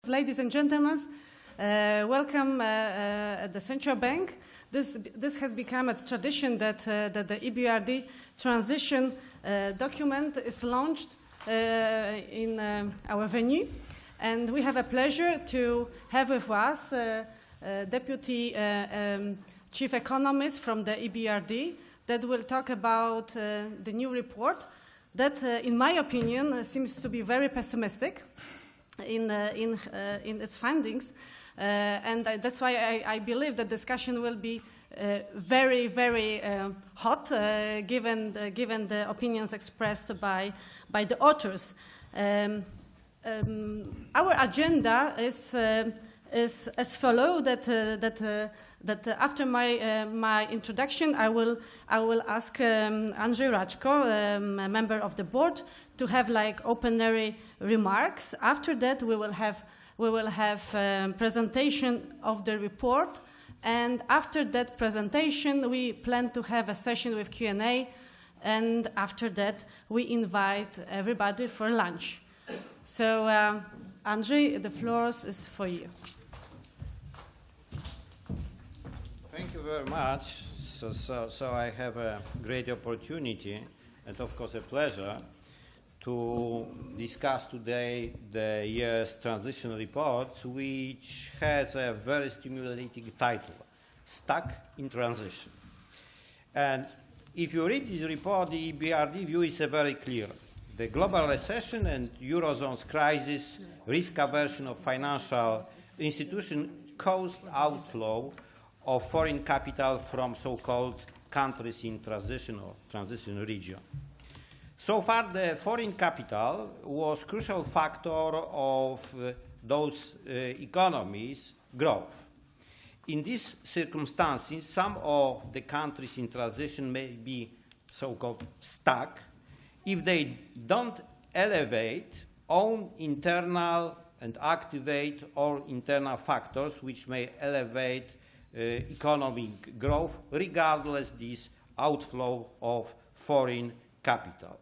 Ladies and gentlemen, welcome at the Central Bank. This has become a tradition that the EBRD transition document is launched in our venue, and we have a pleasure to have with us Deputy Chief Economist from the EBRD that will talk about the new report that, in my opinion, seems to be very pessimistic in its findings, and that's why I believe the discussion will be very, very hot, given the opinions expressed by the authors. Our agenda is as follows: that after my introduction, I will ask Andrzej Raczko, a member of the board, to have like opening remarks. After that, we will have presentation of the report, and after that presentation, we plan to have a session with Q&A, and after that, we invite everybody for lunch. So, Andrzej, the floor is for you. Thank you very much. So I have a great opportunity, and of course a pleasure, to discuss today the year's transition report, which has a very stimulating title, Stuck in Transition. And if you read this report, the EBRD view is very clear. The global recession and Eurozone's crisis, risk aversion of financial institutions caused outflow of foreign capital from so-called countries in transition or transition region. So far, the foreign capital was a crucial factor of those economies' growth. In these circumstances, some of the countries in transition may be so-called stuck if they don't elevate own internal and activate all internal factors which may elevate economic growth, regardless this outflow of foreign capital.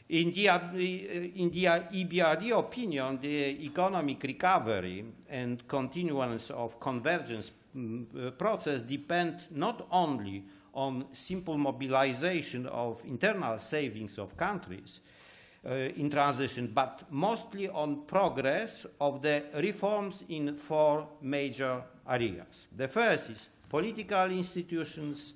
In the EBRD opinion, the economic recovery and continuance of convergence process depend not only on simple mobilization of internal savings of countries in transition, but mostly on progress of the reforms in four major areas. The first is political institutions,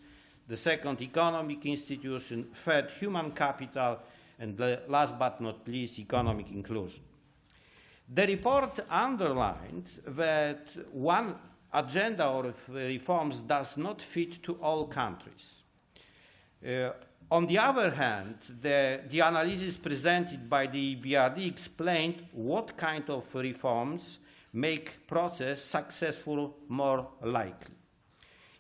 the second economic institution, third human capital, and last but not least economic inclusion. The report underlined that one agenda of reforms does not fit to all countries. On the other hand, the analysis presented by the EBRD explained what kind of reforms make process successful more likely.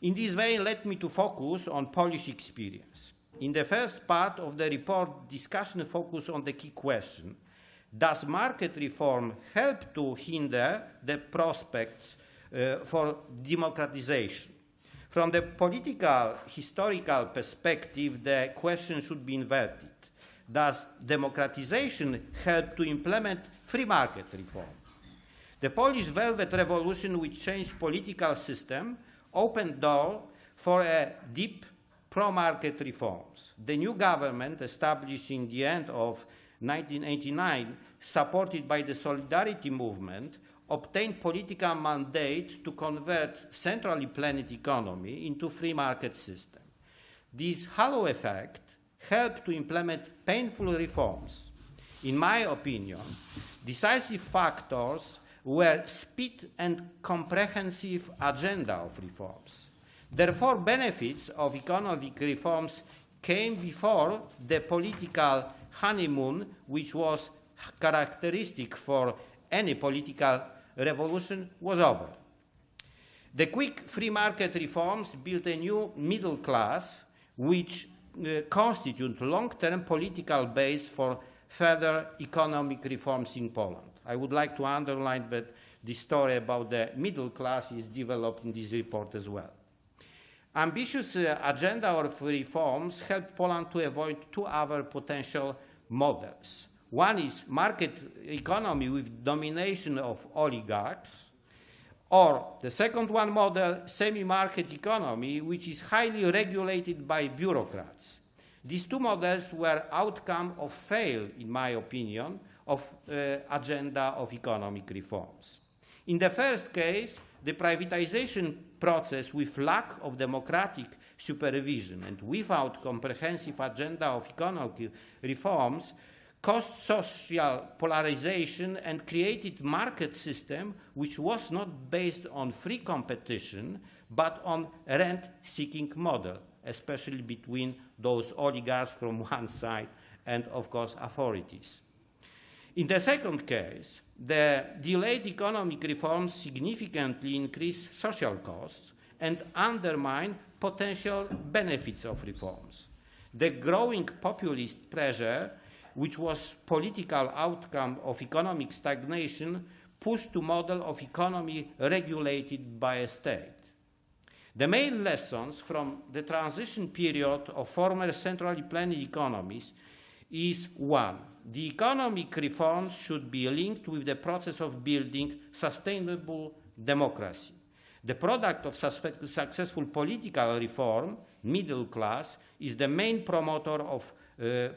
In this way, let me to focus on Polish experience. In the first part of the report, discussion focused on the key question: does market reform help to hinder the prospects for democratization? From the political, historical perspective, the question should be inverted. Does democratization help to implement free market reform? The Polish Velvet Revolution, which changed political system, opened door for a deep pro-market reforms. The new government, established in the end of 1989, supported by the Solidarity movement, obtained political mandate to convert centrally planned economy into free market system. This halo effect helped to implement painful reforms. In my opinion, decisive factors were speed and comprehensive agenda of reforms. Therefore, benefits of economic reforms came before the political honeymoon, which was characteristic for any political revolution, was over. The quick free market reforms built a new middle class, which constitute long-term political base for further economic reforms in Poland. I would like to underline that the story about the middle class is developed in this report as well. Ambitious agenda of reforms helped Poland to avoid two other potential models. One is market economy with domination of oligarchs, or the second one model, semi-market economy, which is highly regulated by bureaucrats. These two models were outcome of fail, in my opinion, of agenda of economic reforms. In the first case, the privatization process with lack of democratic supervision and without comprehensive agenda of economic reforms caused social polarization and created market system which was not based on free competition but on rent-seeking model, especially between those oligarchs from one side and, of course, authorities. In the second case, the delayed economic reforms significantly increase social costs and undermine potential benefits of reforms. The growing populist pressure, which was political outcome of economic stagnation, pushed to model of economy regulated by a state. The main lessons from the transition period of former centrally planned economies is one, the economic reforms should be linked with the process of building sustainable democracy. The product of successful political reform, middle class, is the main promoter of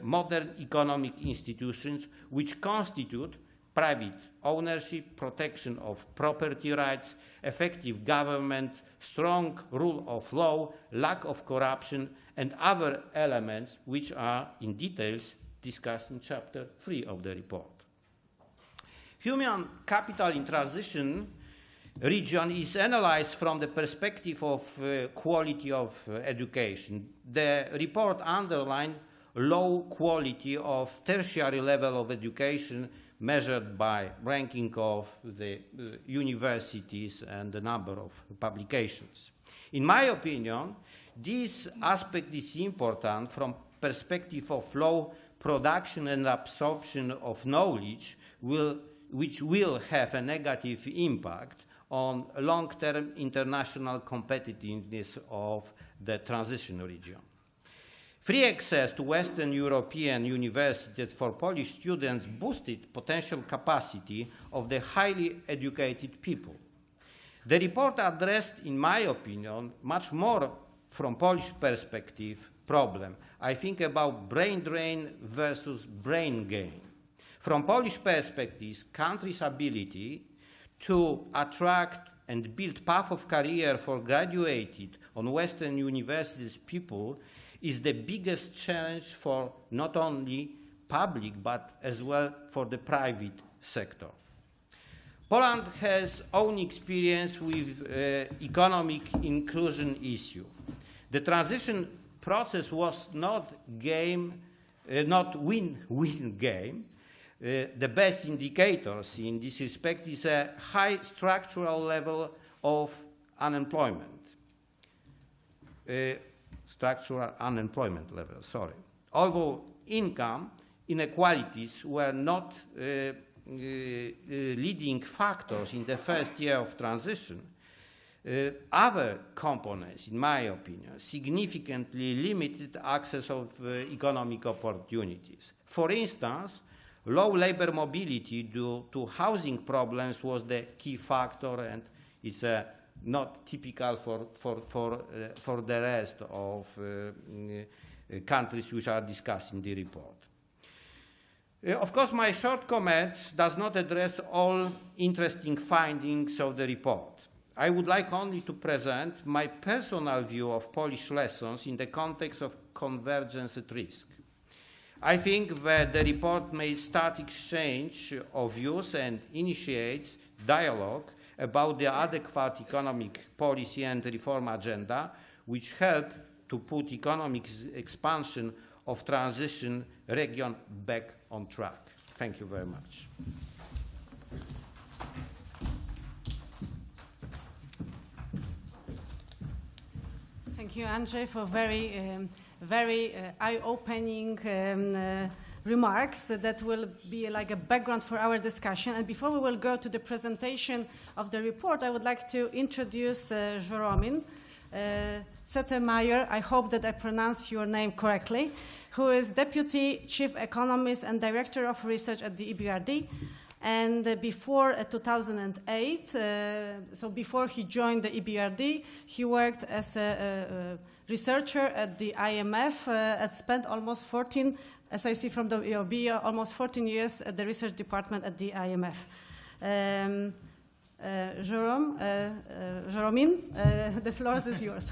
modern economic institutions which constitute private ownership, protection of property rights, effective government, strong rule of law, lack of corruption, and other elements which are in details discussed in Chapter 3 of the report. Human capital in transition region is analyzed from the perspective of quality of education. The report underlined low quality of tertiary level of education measured by ranking of the universities and the number of publications. In my opinion, this aspect is important from perspective of low production and absorption of knowledge, which will have a negative impact on long-term international competitiveness of the transition region. Free access to Western European universities for Polish students boosted potential capacity of the highly educated people. The report addressed, in my opinion, much more from Polish perspective problem. I think about brain drain versus brain gain. From Polish perspective, country's ability to attract and build path of career for graduated on Western universities people is the biggest challenge for not only public but as well for the private sector. Poland has own experience with economic inclusion issue. The transition process was not win-win game. The best indicators in this respect is a high structural level of unemployment. Although income inequalities were not leading factors in the first year of transition, other components, in my opinion, significantly limited access of economic opportunities. For instance, low labor mobility due to housing problems was the key factor and is not typical for the rest of countries which are discussed in the report. Of course, my short comment does not address all interesting findings of the report. I would like only to present my personal view of Polish lessons in the context of convergence at risk. I think that the report may start exchange of views and initiate dialogue about the adequate economic policy and reform agenda, which help to put economic expansion of transition region back on track. Thank you very much. Thank you, Andrzej, for very eye-opening remarks that will be like a background for our discussion. And before we will go to the presentation of the report, I would like to introduce Jérôme, Zettemeyer, I hope that I pronounce your name correctly, who is Deputy Chief Economist and Director of Research at the EBRD. And before 2008, so before he joined the EBRD, he worked as a researcher at the IMF and spent almost 14, as I see from the EOB, almost 14 years at the research department at the IMF. Jérôme, the floor is yours.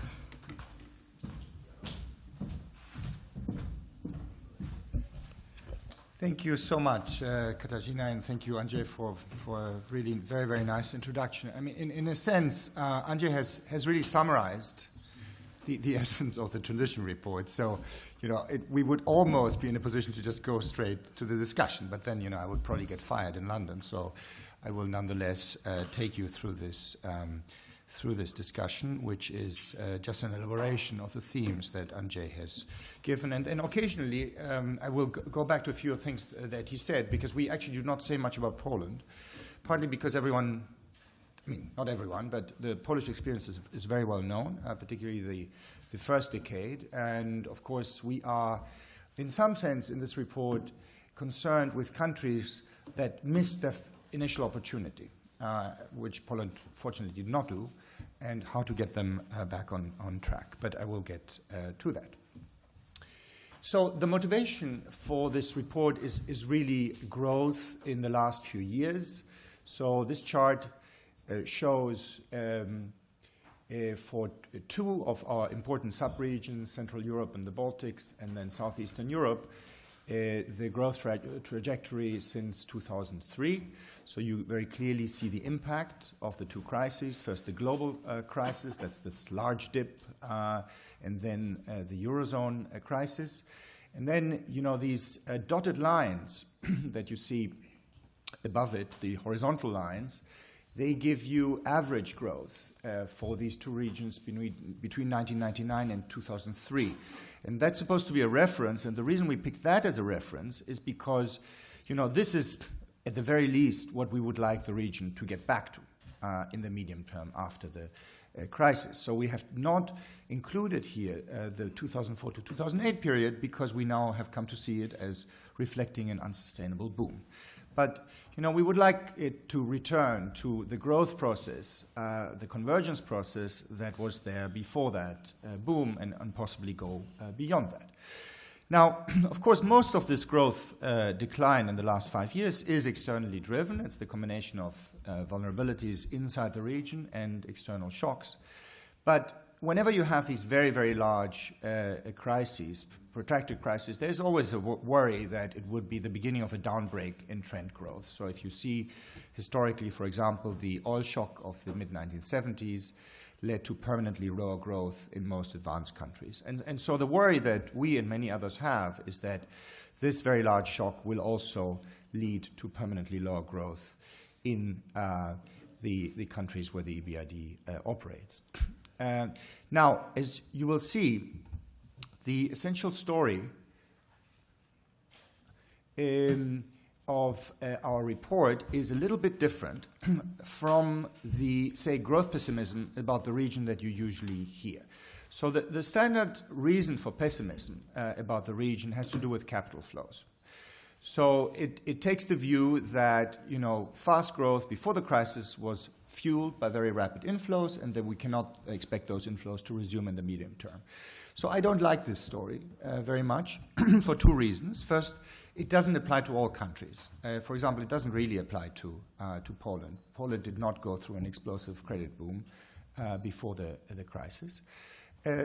Thank you so much, Katarzyna, and thank you, Andrzej, for a really very, very nice introduction. I mean, in a sense, Andrzej has really summarized the essence of the transition report. So, we would almost be in a position to just go straight to the discussion, but then, I would probably get fired in London. So I will nonetheless take you through this discussion, which is just an elaboration of the themes that Andrzej has given. And occasionally, I will go back to a few things that he said, because we actually do not say much about Poland, partly because everyone, I mean, not everyone, but the Polish experience is very well known, particularly the first decade. And, of course, we are, in some sense, in this report, concerned with countries that missed their initial opportunity, which Poland fortunately did not do, and how to get them back on track. But I will get to that. So the motivation for this report is really growth in the last few years. So this chart shows for two of our important sub-regions, Central Europe and the Baltics, and then Southeastern Europe, the growth trajectory since 2003. So you very clearly see the impact of the two crises. First, the global crisis, that's this large dip, and then the Eurozone crisis. And then, these dotted lines that you see above it, the horizontal lines, they give you average growth for these two regions between 1999 and 2003. And that's supposed to be a reference, and the reason we picked that as a reference is because, this is, at the very least, what we would like the region to get back to in the medium term after the crisis. So we have not included here the 2004 to 2008 period because we now have come to see it as reflecting an unsustainable boom. But, we would like it to return to the growth process, the convergence process that was there before that boom and possibly go beyond that. Now, of course, most of this growth decline in the last 5 years is externally driven. It's the combination of vulnerabilities inside the region and external shocks. But whenever you have these very, very large crises, protracted crises, there's always a worry that it would be the beginning of a downbreak in trend growth. So if you see historically, for example, the oil shock of the mid-1970s led to permanently lower growth in most advanced countries. And so the worry that we and many others have is that this very large shock will also lead to permanently lower growth in the countries where the EBRD operates. Now, as you will see, the essential story of our report is a little bit different from the, say, growth pessimism about the region that you usually hear. So the standard reason for pessimism about the region has to do with capital flows. So it takes the view that, fast growth before the crisis was fueled by very rapid inflows, and that we cannot expect those inflows to resume in the medium term. So I don't like this story very much for two reasons. First, it doesn't apply to all countries. For example, it doesn't really apply to Poland. Poland did not go through an explosive credit boom before the crisis.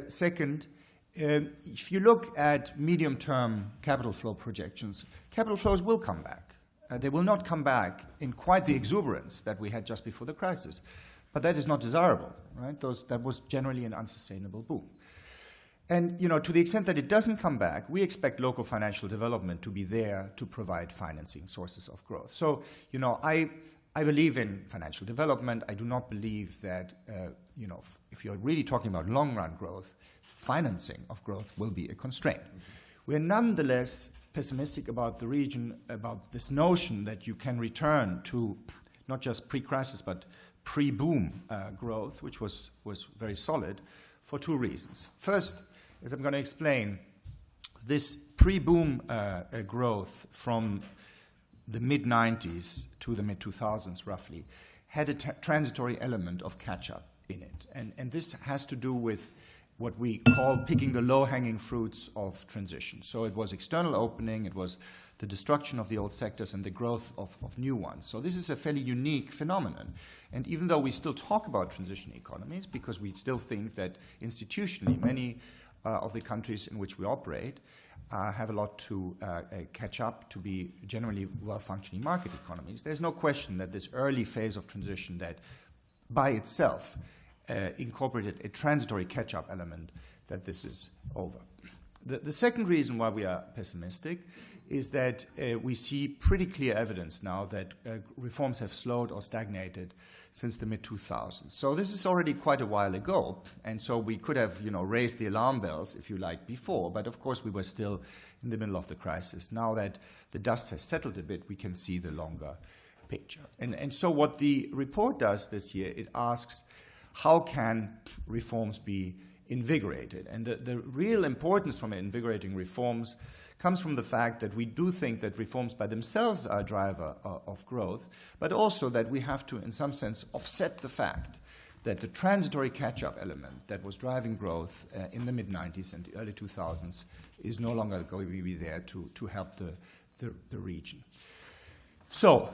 Second, if you look at medium-term capital flow projections, capital flows will come back. They will not come back in quite the exuberance that we had just before the crisis. But that is not desirable, right? That was generally an unsustainable boom. And, to the extent that it doesn't come back, we expect local financial development to be there to provide financing sources of growth. So, I believe in financial development. I do not believe that, if you're really talking about long-run growth, financing of growth will be a constraint. We're nonetheless pessimistic about the region, about this notion that you can return to not just pre-crisis but pre-boom growth, which was very solid for two reasons. First, as I'm going to explain, this pre-boom growth from the mid-90s to the mid-2000s, roughly, had a transitory element of catch-up in it. And this has to do with what we call picking the low-hanging fruits of transition. So it was external opening, it was the destruction of the old sectors and the growth of new ones. So this is a fairly unique phenomenon. And even though we still talk about transition economies, because we still think that institutionally many of the countries in which we operate have a lot to catch up to be generally well-functioning market economies, there's no question that this early phase of transition that by itself incorporated a transitory catch-up element, that this is over. The second reason why we are pessimistic is that we see pretty clear evidence now that reforms have slowed or stagnated since the mid-2000s. So this is already quite a while ago, and so we could have, raised the alarm bells, if you like, before, but of course we were still in the middle of the crisis. Now that the dust has settled a bit, we can see the longer picture. And so what the report does this year, it asks, how can reforms be invigorated? And the real importance from invigorating reforms comes from the fact that we do think that reforms by themselves are a driver of growth, but also that we have to, in some sense, offset the fact that the transitory catch-up element that was driving growth in the mid-90s and the early 2000s is no longer going to be there to help the region. So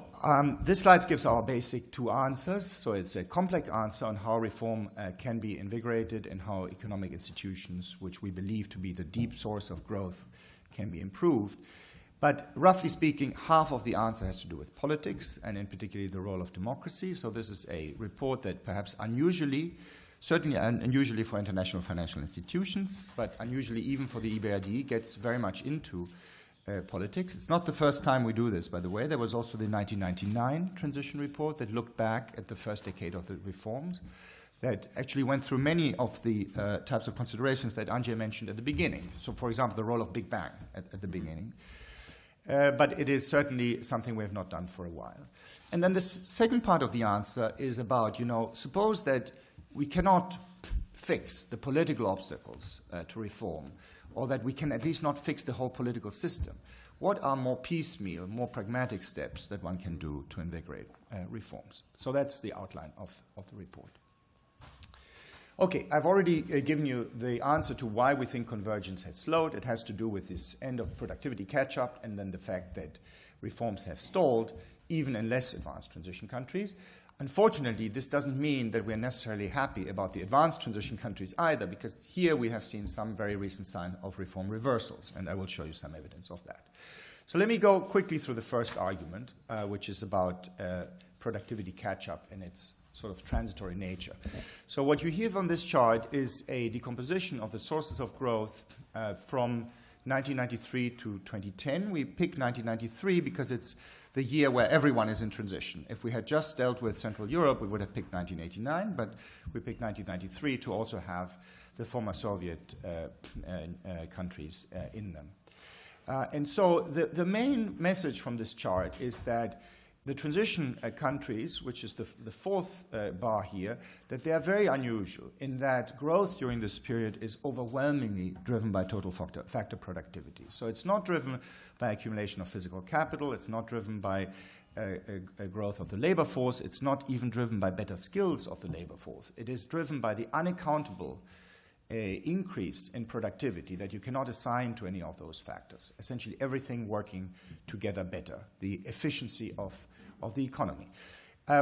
this slide gives our basic two answers. So it's a complex answer on how reform can be invigorated and how economic institutions, which we believe to be the deep source of growth, can be improved. But roughly speaking, half of the answer has to do with politics, and in particular the role of democracy. So this is a report that perhaps unusually, certainly unusually for international financial institutions, but unusually even for the EBRD, gets very much into politics. It's not the first time we do this, by the way. There was also the 1999 transition report that looked back at the first decade of the reforms, that actually went through many of the types of considerations that Andrzej mentioned at the beginning. So, for example, the role of Big Bang at the beginning. But it is certainly something we have not done for a while. And then the second part of the answer is about, suppose that we cannot fix the political obstacles to reform, or that we can at least not fix the whole political system. What are more piecemeal, more pragmatic steps that one can do to invigorate reforms? So that's the outline of the report. Okay, I've already given you the answer to why we think convergence has slowed. It has to do with this end of productivity catch-up and then the fact that reforms have stalled, even in less advanced transition countries. Unfortunately, this doesn't mean that we're necessarily happy about the advanced transition countries either, because here we have seen some very recent sign of reform reversals, and I will show you some evidence of that. So let me go quickly through the first argument, which is about productivity catch-up and its sort of transitory nature. So what you hear from this chart is a decomposition of the sources of growth from 1993 to 2010. We pick 1993 because it's the year where everyone is in transition. If we had just dealt with Central Europe, we would have picked 1989, but we picked 1993 to also have the former Soviet countries in them. And so the main message from this chart is that the transition countries, which is the fourth bar here, that they are very unusual in that growth during this period is overwhelmingly driven by total factor productivity. So it's not driven by accumulation of physical capital, it's not driven by a growth of the labor force, it's not even driven by better skills of the labor force. It is driven by the unaccountable increase in productivity that you cannot assign to any of those factors. Essentially everything working together better, the efficiency of the economy.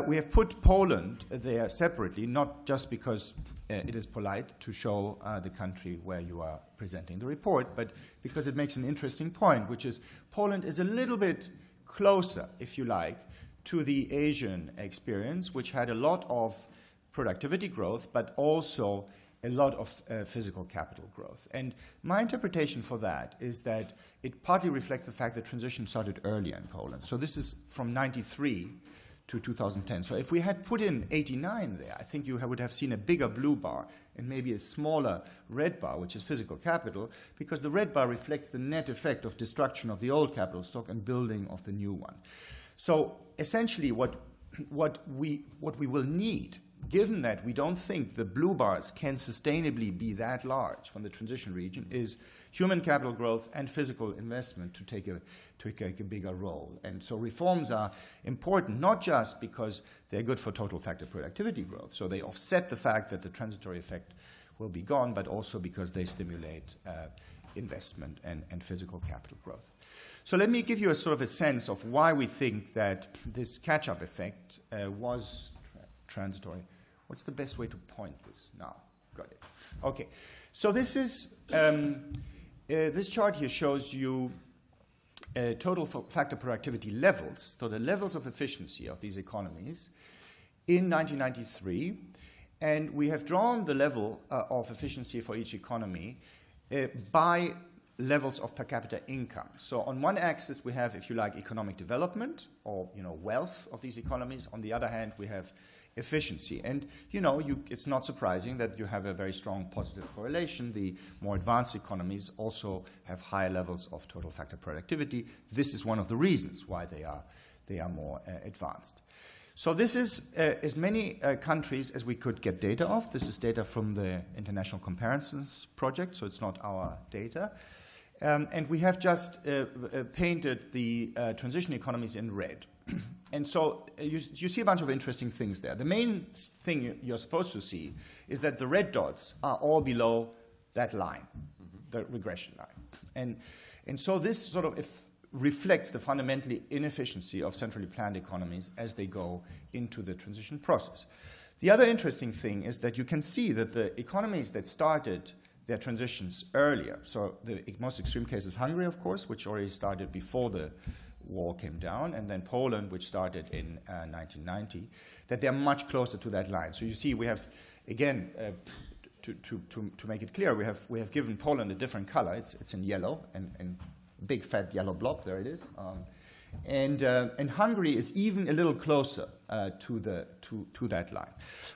We have put Poland there separately, not just because it is polite to show the country where you are presenting the report, but because it makes an interesting point, which is Poland is a little bit closer, if you like, to the Asian experience, which had a lot of productivity growth, but also a lot of physical capital growth. And my interpretation for that is that it partly reflects the fact that transition started earlier in Poland. So this is from 93 to 2010. So if we had put in 89 there, I think you would have seen a bigger blue bar and maybe a smaller red bar, which is physical capital, because the red bar reflects the net effect of destruction of the old capital stock and building of the new one. So essentially what we will need given that we don't think the blue bars can sustainably be that large from the transition region, is human capital growth and physical investment to take a bigger role. And so reforms are important, not just because they're good for total factor productivity growth, so they offset the fact that the transitory effect will be gone, but also because they stimulate investment and physical capital growth. So let me give you a sort of a sense of why we think that this catch-up effect was transitory. What's the best way to point this? Now, got it. Okay, so this is this chart here shows you total factor productivity levels, so the levels of efficiency of these economies in 1993, and we have drawn the level of efficiency for each economy by levels of per capita income. So on one axis we have, if you like, economic development or wealth of these economies. On the other hand, we have efficiency. And it's not surprising that you have a very strong positive correlation. The more advanced economies also have higher levels of total factor productivity. This is one of the reasons why they are more advanced. So this is as many countries as we could get data of. This is data from the International Comparisons Project, so it's not our data. And we have just painted the transition economies in red. And so you see a bunch of interesting things there. The main thing you're supposed to see is that the red dots are all below that line, the regression line. And so this sort of reflects the fundamental inefficiency of centrally planned economies as they go into the transition process. The other interesting thing is that you can see that the economies that started their transitions earlier, so the most extreme case is Hungary, of course, which already started before the wall came down, and then Poland, which started in 1990, that they're much closer to that line. So you see we have, again, to make it clear, we have given Poland a different color. It's in yellow, and big fat yellow blob, there it is. And Hungary is even a little closer to that line.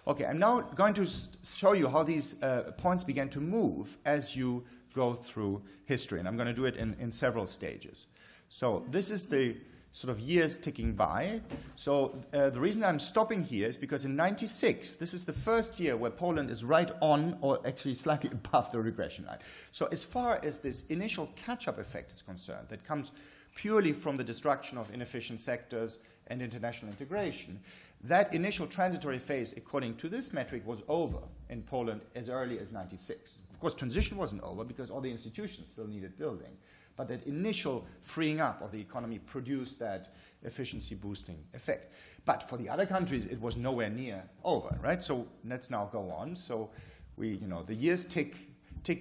Okay, I'm now going to show you how these points began to move as you go through history, and I'm going to do it in several stages. So this is the sort of years ticking by. So the reason I'm stopping here is because in '96, this is the first year where Poland is right on, or actually slightly above the regression line. So as far as this initial catch-up effect is concerned, that comes purely from the destruction of inefficient sectors and international integration, that initial transitory phase, according to this metric, was over in Poland as early as '96. Of course, transition wasn't over because all the institutions still needed building. But that initial freeing up of the economy produced that efficiency-boosting effect. But for the other countries, it was nowhere near over, right? So let's now go on. So the years tick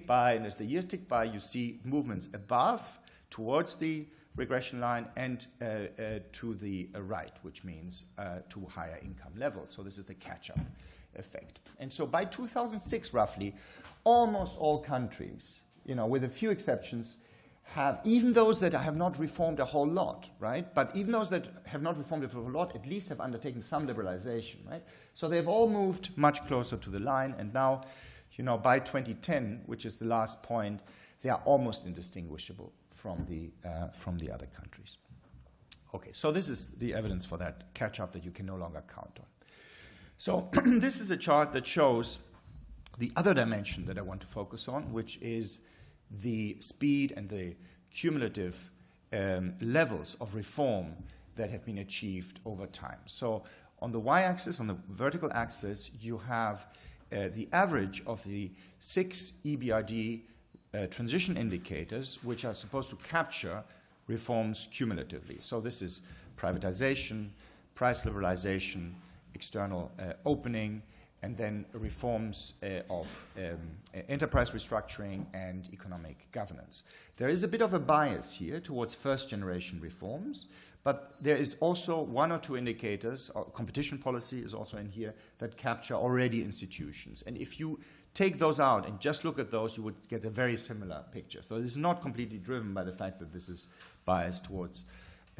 by, and as the years tick by, you see movements above, towards the regression line, and to the right, which means to higher income levels. So this is the catch-up effect. And so by 2006, roughly, almost all countries, with a few exceptions, have, even those that have not reformed a whole lot, right? But even those that have not reformed a whole lot, at least have undertaken some liberalization, right? So they've all moved much closer to the line, and now, by 2010, which is the last point, they are almost indistinguishable from the other countries. Okay, so this is the evidence for that catch-up that you can no longer count on. So this is a chart that shows the other dimension that I want to focus on, which is the speed and the cumulative levels of reform that have been achieved over time. So on the y-axis, on the vertical axis, you have the average of the 6 EBRD transition indicators, which are supposed to capture reforms cumulatively. So this is privatization, price liberalization, external opening, and then reforms of enterprise restructuring and economic governance. There is a bit of a bias here towards first-generation reforms, but there is also one or two indicators, competition policy is also in here, that capture already institutions. And if you take those out and just look at those, you would get a very similar picture. So it is not completely driven by the fact that this is biased towards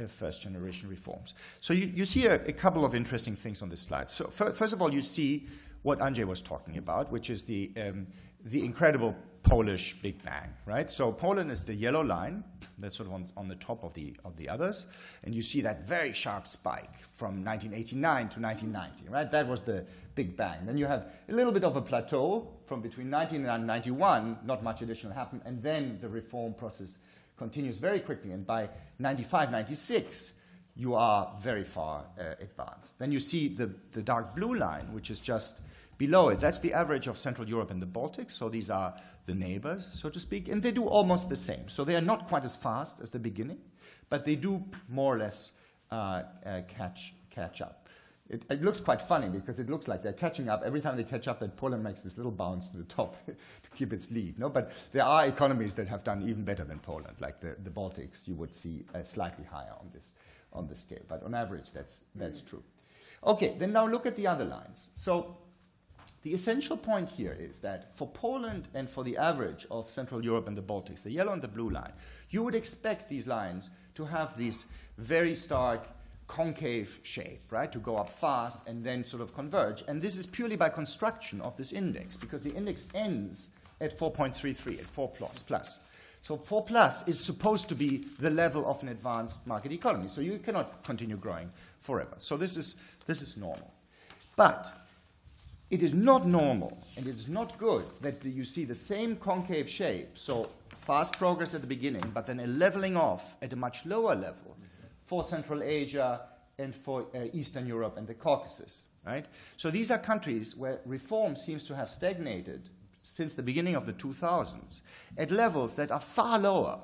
first-generation reforms. So you see a couple of interesting things on this slide. So first of all, you see what Andrzej was talking about, which is the the incredible Polish Big Bang, right? So Poland is the yellow line that's sort of on the top of the others, and you see that very sharp spike from 1989 to 1990, right? That was the Big Bang. Then you have a little bit of a plateau from between 1990 and 91, not much additional happened, and then the reform process continues very quickly, and by 95, 96, you are very far advanced. Then you see the dark blue line, which is just below it. That's the average of Central Europe and the Baltics, so these are the neighbors, so to speak, and they do almost the same. So they are not quite as fast as the beginning, but they do more or less catch up. It looks quite funny because it looks like they're catching up. Every time they catch up, that Poland makes this little bounce to the top to keep its lead. No? But there are economies that have done even better than Poland, like the Baltics. You would see slightly higher on this scale, but on average, that's true. Okay, then now look at the other lines. So the essential point here is that for Poland and for the average of Central Europe and the Baltics, the yellow and the blue line, you would expect these lines to have this very stark concave shape, right, to go up fast and then sort of converge. And this is purely by construction of this index, because the index ends at 4.33, at 4 plus. So 4 plus is supposed to be the level of an advanced market economy. So you cannot continue growing forever. So this is normal. But it is not normal, and it is not good that you see the same concave shape, so fast progress at the beginning, but then a leveling off at a much lower level for Central Asia and for Eastern Europe and the Caucasus, right? So these are countries where reform seems to have stagnated since the beginning of the 2000s at levels that are far lower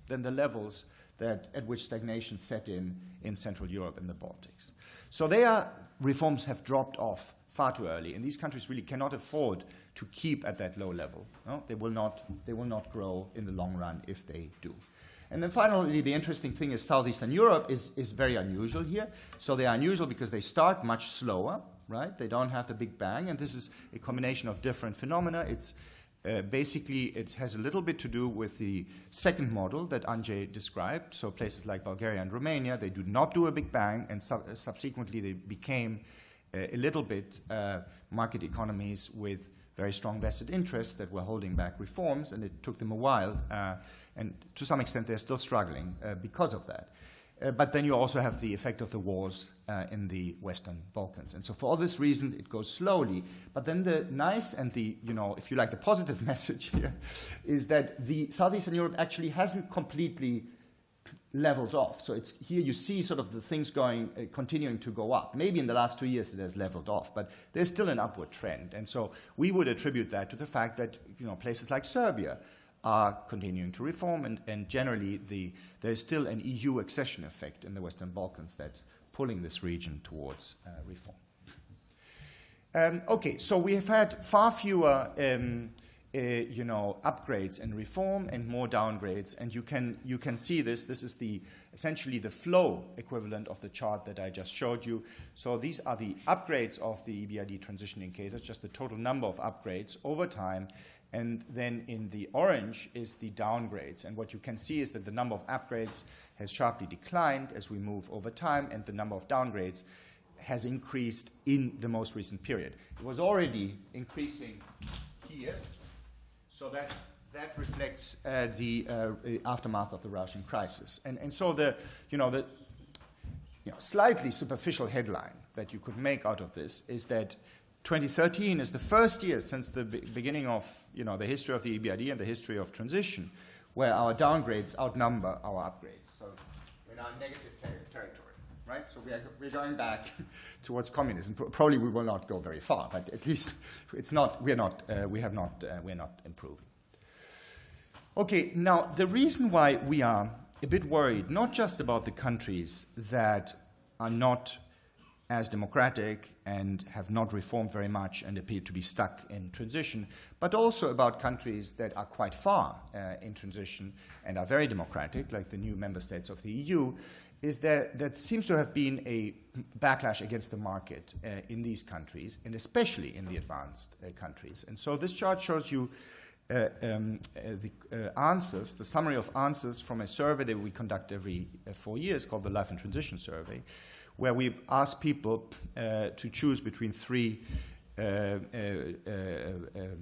than the levels at which stagnation set in Central Europe and the Baltics. So reforms have dropped off far too early, and these countries really cannot afford to keep at that low level. No? They will not grow in the long run if they do. And then finally, the interesting thing is Southeastern Europe is very unusual here. So they are unusual because they start much slower, right? They don't have the Big Bang, and this is a combination of different phenomena. It's basically, it has a little bit to do with the second model that Andrzej described. So places like Bulgaria and Romania, they do not do a Big Bang, and subsequently they became a little bit market economies with very strong vested interests that were holding back reforms, and it took them a while. And to some extent, they're still struggling because of that. But then you also have the effect of the wars in the Western Balkans. And so for all this reason, it goes slowly. But then the nice and the, if you like, the positive message here is that the Southeastern Europe actually hasn't completely leveled off. So it's here you see sort of the things continuing to go up. Maybe in the last 2 years it has leveled off, but there's still an upward trend. And so we would attribute that to the fact that, places like Serbia are continuing to reform, and generally there is still an EU accession effect in the Western Balkans that's pulling this region towards reform. Okay, so we have had far fewer upgrades and reform and more downgrades, and you can see this. This is essentially the flow equivalent of the chart that I just showed you. So these are the upgrades of the EBRD transition indicators, just the total number of upgrades over time. And then in the orange is the downgrades. And what you can see is that the number of upgrades has sharply declined as we move over time, and the number of downgrades has increased in the most recent period. It was already increasing here, so that reflects the aftermath of the Russian crisis. And so the slightly superficial headline that you could make out of this is that 2013 is the first year since the beginning of the history of the EBRD and the history of transition where our downgrades outnumber our upgrades. So we're now in negative territory, right? So we're going back towards communism. Probably we will not go very far, but at least we're not improving. Okay, now the reason why we are a bit worried, not just about the countries that are not as democratic and have not reformed very much and appear to be stuck in transition, but also about countries that are quite far in transition and are very democratic, like the new member states of the EU, is that there seems to have been a backlash against the market in these countries, and especially in the advanced countries. And so this chart shows you the answers, the summary of answers from a survey that we conduct every 4 years called the Life and Transition Survey, where we ask people to choose between three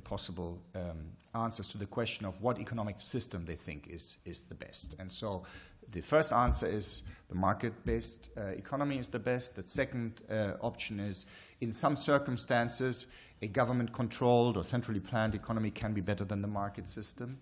possible answers to the question of what economic system they think is the best. And so the first answer is the market-based economy is the best. The second option is, in some circumstances, a government-controlled or centrally planned economy can be better than the market system.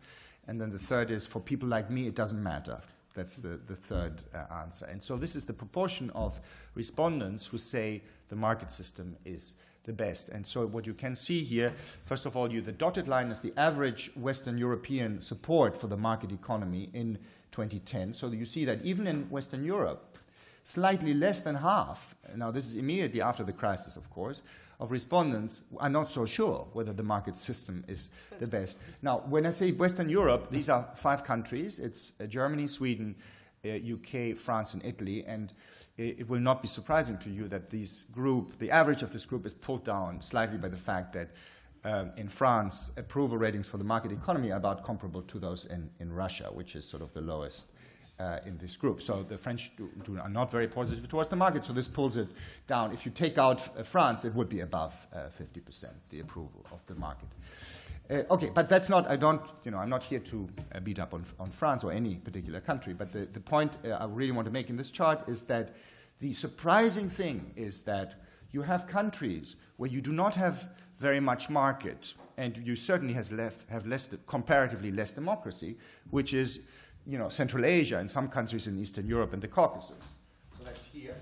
And then the third is, for people like me, it doesn't matter. That's the third answer. And so this is the proportion of respondents who say the market system is the best. And so what you can see here, first of all, the dotted line is the average Western European support for the market economy in 2010. So you see that even in Western Europe, slightly less than half, now this is immediately after the crisis, of course, of respondents are not so sure whether the market system is the best. Now, when I say Western Europe, these are 5 countries. It's Germany, Sweden, UK, France, and Italy. And it will not be surprising to you that this group, the average of this group, is pulled down slightly by the fact that in France, approval ratings for the market economy are about comparable to those in Russia, which is sort of the lowest in this group. So the French are not very positive towards the market, so this pulls it down. If you take out France, it would be above 50%, the approval of the market. Okay, but that's not, I'm not here to beat up on France or any particular country, but the point I really want to make in this chart is that the surprising thing is that you have countries where you do not have very much market, and you certainly have comparatively less democracy, which is Central Asia and some countries in Eastern Europe and the Caucasus. So that's here.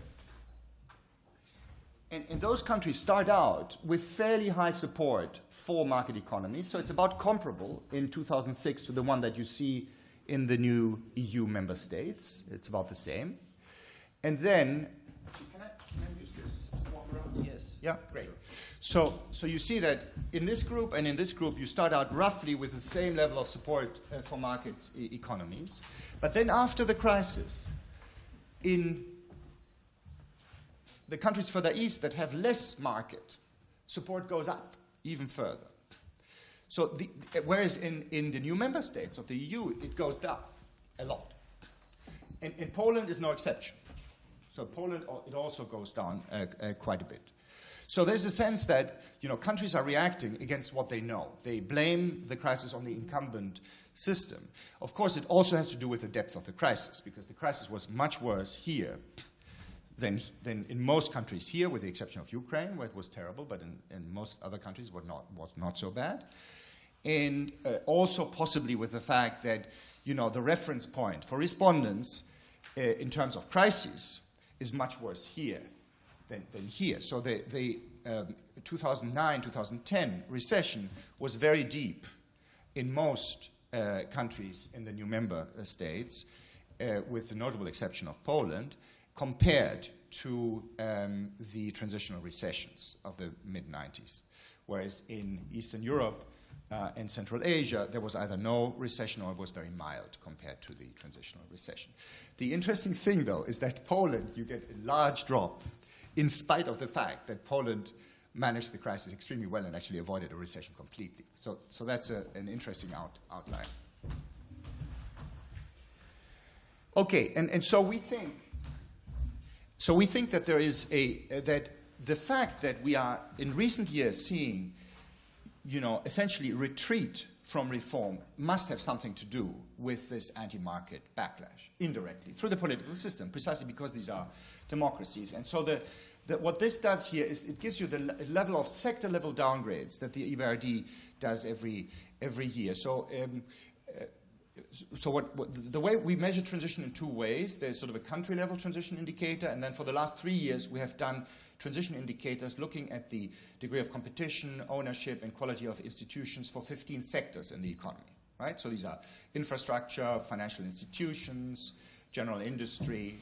And those countries start out with fairly high support for market economies, so it's about comparable in 2006 to the one that you see in the new EU member states. It's about the same. And then, can I use this to walk around? Yes. Yeah, great. Sure. So you see that in this group and in this group, you start out roughly with the same level of support for market economies. But then after the crisis, in the countries further east that have less market, support goes up even further. So whereas in the new member states of the EU, it goes down a lot. And Poland is no exception. So Poland, it also goes down quite a bit. So there's a sense that countries are reacting against what they know. They blame the crisis on the incumbent system. Of course, it also has to do with the depth of the crisis, because the crisis was much worse here than in most countries here, with the exception of Ukraine, where it was terrible, but in most other countries was not so bad. And also possibly with the fact that the reference point for respondents in terms of crises is much worse here than here. So the 2009-2010 recession was very deep in most countries in the new member states, with the notable exception of Poland, compared to the transitional recessions of the mid-90s. Whereas in Eastern Europe and Central Asia, there was either no recession or it was very mild compared to the transitional recession. The interesting thing, though, is that Poland, you get a large drop in spite of the fact that Poland managed the crisis extremely well and actually avoided a recession completely. So that's an interesting outline. Okay, and so we think that there is that the fact that we are in recent years seeing, essentially retreat from reform must have something to do with this anti-market backlash, indirectly, through the political system, precisely because these are democracies. And so what this does here is it gives you the level of sector-level downgrades that the EBRD does every year. So the way we measure transition in 2 ways. There's sort of a country-level transition indicator, and then for the last 3 years we have done transition indicators looking at the degree of competition, ownership, and quality of institutions for 15 sectors in the economy. Right? So these are infrastructure, financial institutions, general industry,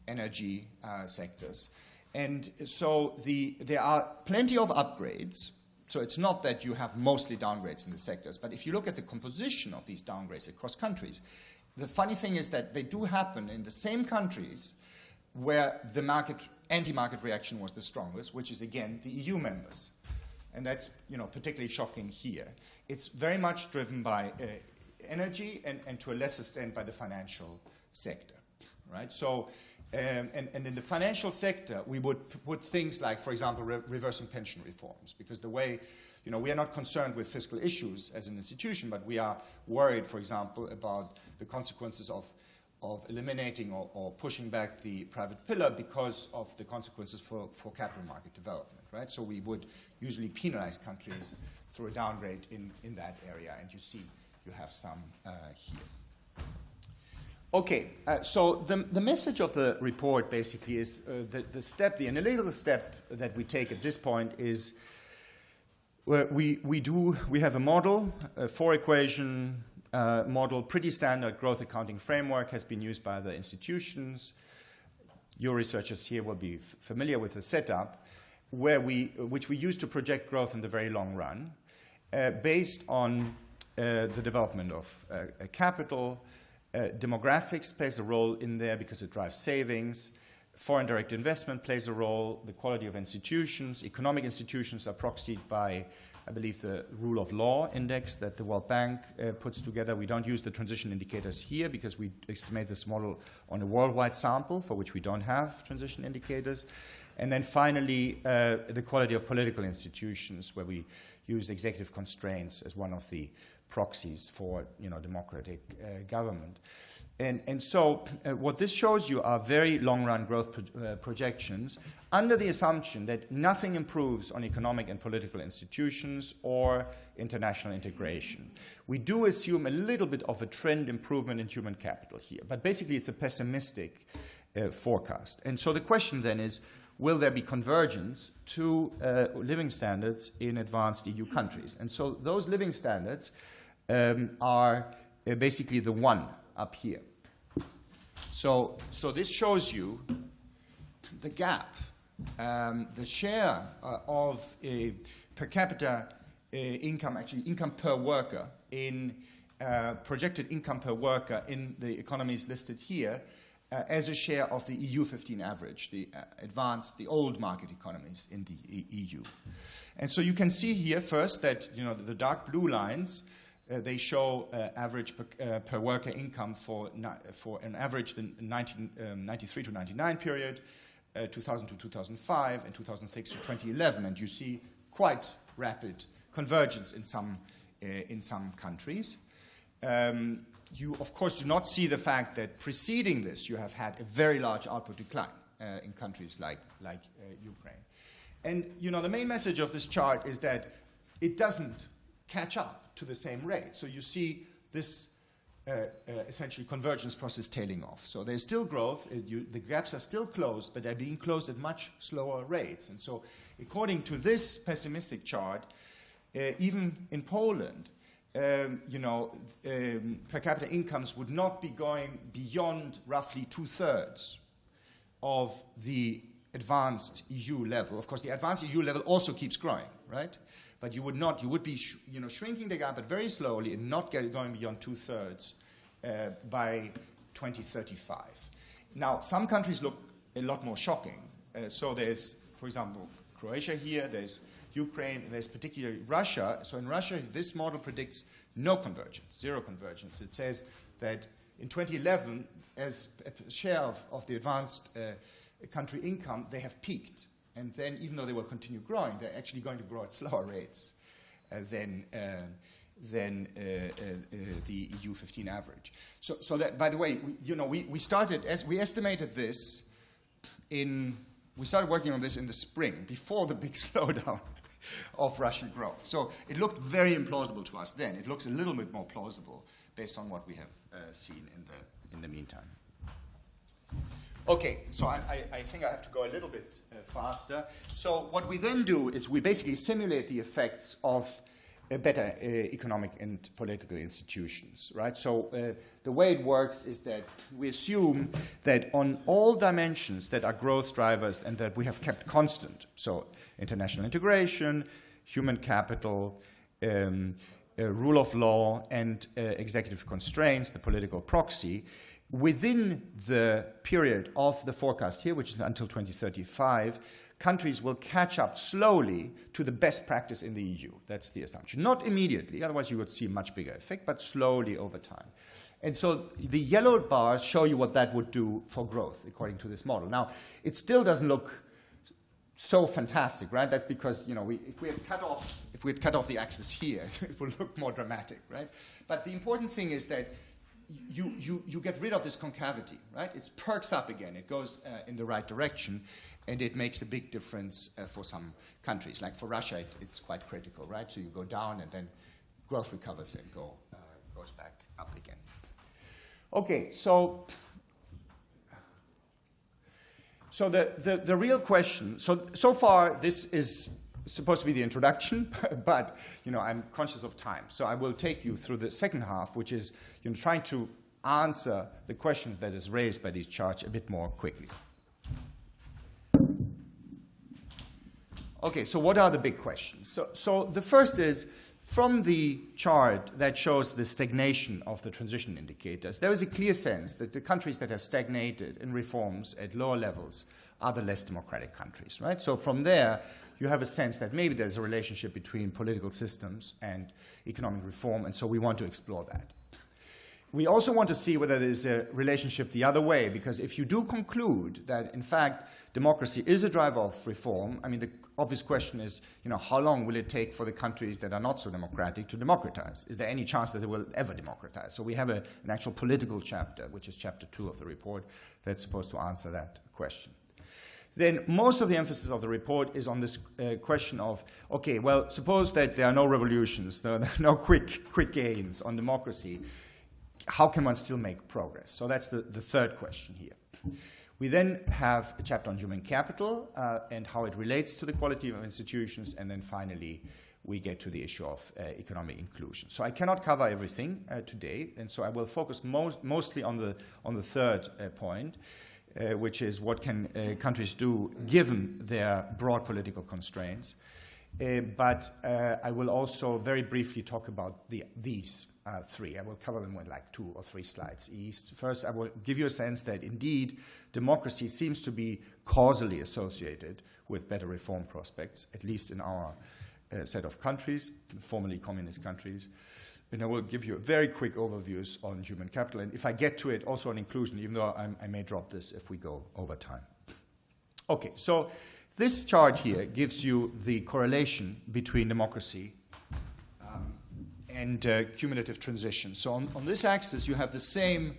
energy sectors. And so there are plenty of upgrades. So it's not that you have mostly downgrades in the sectors, but if you look at the composition of these downgrades across countries, the funny thing is that they do happen in the same countries where the anti-market reaction was the strongest, which is, again, the EU members. And that's particularly shocking here. It's very much driven by energy and to a lesser extent by the financial sector. Right? So And in the financial sector, we would put things like, for example, reversing pension reforms, because the way, we are not concerned with fiscal issues as an institution, but we are worried, for example, about the consequences of eliminating or pushing back the private pillar because of the consequences for capital market development, right? So we would usually penalize countries through a downgrade in that area, and you see you have some here. Okay, so the message of the report basically is the analytical step that we take at this point is we have a model, a four-equation model, pretty standard growth accounting framework, has been used by other institutions. Your researchers here will be familiar with the setup, which we use to project growth in the very long run, based on the development of capital. Demographics plays a role in there because it drives savings. Foreign direct investment plays a role. The quality of institutions, economic institutions are proxied by, I believe, the rule of law index that the World Bank puts together. We don't use the transition indicators here because we estimate this model on a worldwide sample for which we don't have transition indicators. And then finally, the quality of political institutions, where we use executive constraints as one of the proxies for democratic government. And so what this shows you are very long-run growth projections under the assumption that nothing improves on economic and political institutions or international integration. We do assume a little bit of a trend improvement in human capital here, but basically it's a pessimistic forecast. And so the question then is, will there be convergence to living standards in advanced EU countries? And so those living standards are basically the one up here. So this shows you the gap, the share of per capita income, actually income per worker, in projected income per worker in the economies listed here, as a share of the EU 15 average, the advanced, the old market economies in the EU. And so you can see here first that the dark blue lines, they show average per worker income for an average the 1993 to 99 period, 2000 to 2005, and 2006 to 2011, and you see quite rapid convergence in some countries. You, of course, do not see the fact that preceding this you have had a very large output decline in countries like Ukraine. And the main message of this chart is that it doesn't catch up to the same rate. So you see this essentially convergence process tailing off. So there's still growth, the gaps are still closed, but they're being closed at much slower rates. And so according to this pessimistic chart, even in Poland, per capita incomes would not be going beyond roughly 2/3 of the advanced EU level. Of course, the advanced EU level also keeps growing, right? But you would be shrinking the gap, but very slowly, and not going beyond 2/3 by 2035. Now, some countries look a lot more shocking. So there's, for example, Croatia here, there's Ukraine, and there's particularly Russia. So in Russia, this model predicts no convergence, zero convergence. It says that in 2011, as a share of the advanced country income, they have peaked. And then, even though they will continue growing, they're actually going to grow at slower rates than the EU 15 average. So that, by the way, we estimated this we started working on this in the spring, before the big slowdown of Russian growth. So it looked very implausible to us then. It looks a little bit more plausible based on what we have seen in the meantime. Okay, so I think I have to go a little bit faster. So what we then do is we basically simulate the effects of better economic and political institutions, right? So the way it works is that we assume that on all dimensions that are growth drivers and that we have kept constant, so international integration, human capital, rule of law, and executive constraints, the political proxy, within the period of the forecast here, which is until 2035, countries will catch up slowly to the best practice in the EU. That's the assumption. Not immediately, otherwise you would see a much bigger effect, but slowly over time. And so the yellow bars show you what that would do for growth, according to this model. Now, it still doesn't look so fantastic, right? That's because, if we had cut off the axis here, it would look more dramatic, right? But the important thing is that you get rid of this concavity, right? It perks up again. It goes in the right direction, and it makes a big difference for some countries. Like for Russia, it's quite critical, right? So you go down, and then growth recovers and goes back up again. Okay, so the real question, so far this is supposed to be the introduction, but I'm conscious of time. So I will take you through the second half, which is trying to answer the questions that is raised by these charts a bit more quickly. Okay, so what are the big questions? So the first is, from the chart that shows the stagnation of the transition indicators, there is a clear sense that the countries that have stagnated in reforms at lower levels are the less democratic countries, right? So from there, you have a sense that maybe there's a relationship between political systems and economic reform, and so we want to explore that. We also want to see whether there's a relationship the other way, because if you do conclude that, in fact, democracy is a driver of reform, I mean, the obvious question is, how long will it take for the countries that are not so democratic to democratize? Is there any chance that they will ever democratize? So we have an actual political chapter, which is chapter 2 of the report, that's supposed to answer that question. Then most of the emphasis of the report is on this question of, okay, well, suppose that there are no revolutions, there are no quick gains on democracy. How can one still make progress? So that's the third question here. We then have a chapter on human capital and how it relates to the quality of institutions, and then finally we get to the issue of economic inclusion. So I cannot cover everything today, and so I will focus mostly on the third point, which is what can countries do given their broad political constraints. But I will also very briefly talk about these three. I will cover them with like 2 or 3 slides each. First, I will give you a sense that indeed democracy seems to be causally associated with better reform prospects, at least in our set of countries, formerly communist countries. And I will give you a very quick overviews on human capital, and if I get to it, also on inclusion, even though I may drop this if we go over time. Okay, so this chart here gives you the correlation between democracy and cumulative transition. So on this axis, you have the same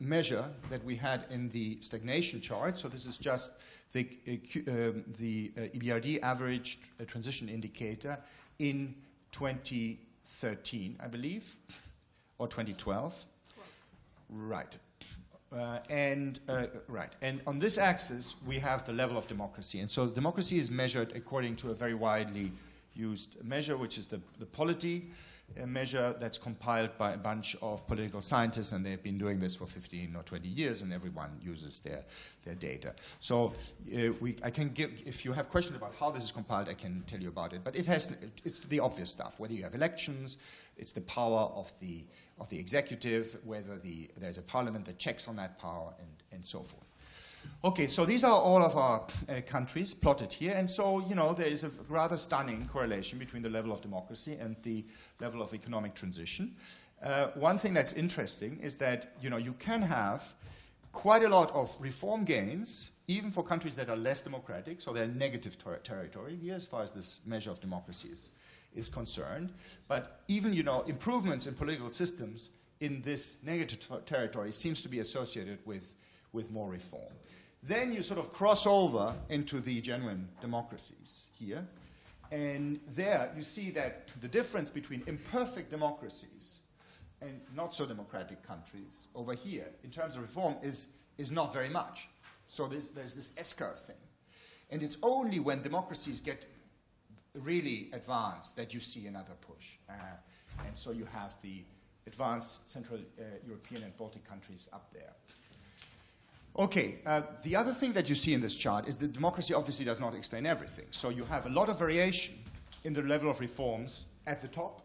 measure that we had in the stagnation chart. So this is just the EBRD average transition indicator in 2013, I believe, or 2012. Right. And on this axis, we have the level of democracy. And so democracy is measured according to a very widely used measure, which is the polity measure that's compiled by a bunch of political scientists, and they've been doing this for 15 or 20 years, and everyone uses their data. So I can give, if you have questions about how this is compiled, I can tell you about it. But it's the obvious stuff, whether you have elections, it's the power of the executive, whether there's a parliament that checks on that power, and so forth. Okay, so these are all of our countries plotted here, and so, there is a rather stunning correlation between the level of democracy and the level of economic transition. One thing that's interesting is that, you can have quite a lot of reform gains, even for countries that are less democratic, so they're negative territory here as far as this measure of democracy is concerned. But even, improvements in political systems in this negative territory seems to be associated with more reform. Then you sort of cross over into the genuine democracies here, and there you see that the difference between imperfect democracies and not so democratic countries over here in terms of reform is not very much. So there's this S-curve thing. And it's only when democracies get really advanced that you see another push. And so you have the advanced Central European and Baltic countries up there. Okay, the other thing that you see in this chart is that democracy obviously does not explain everything. So you have a lot of variation in the level of reforms at the top,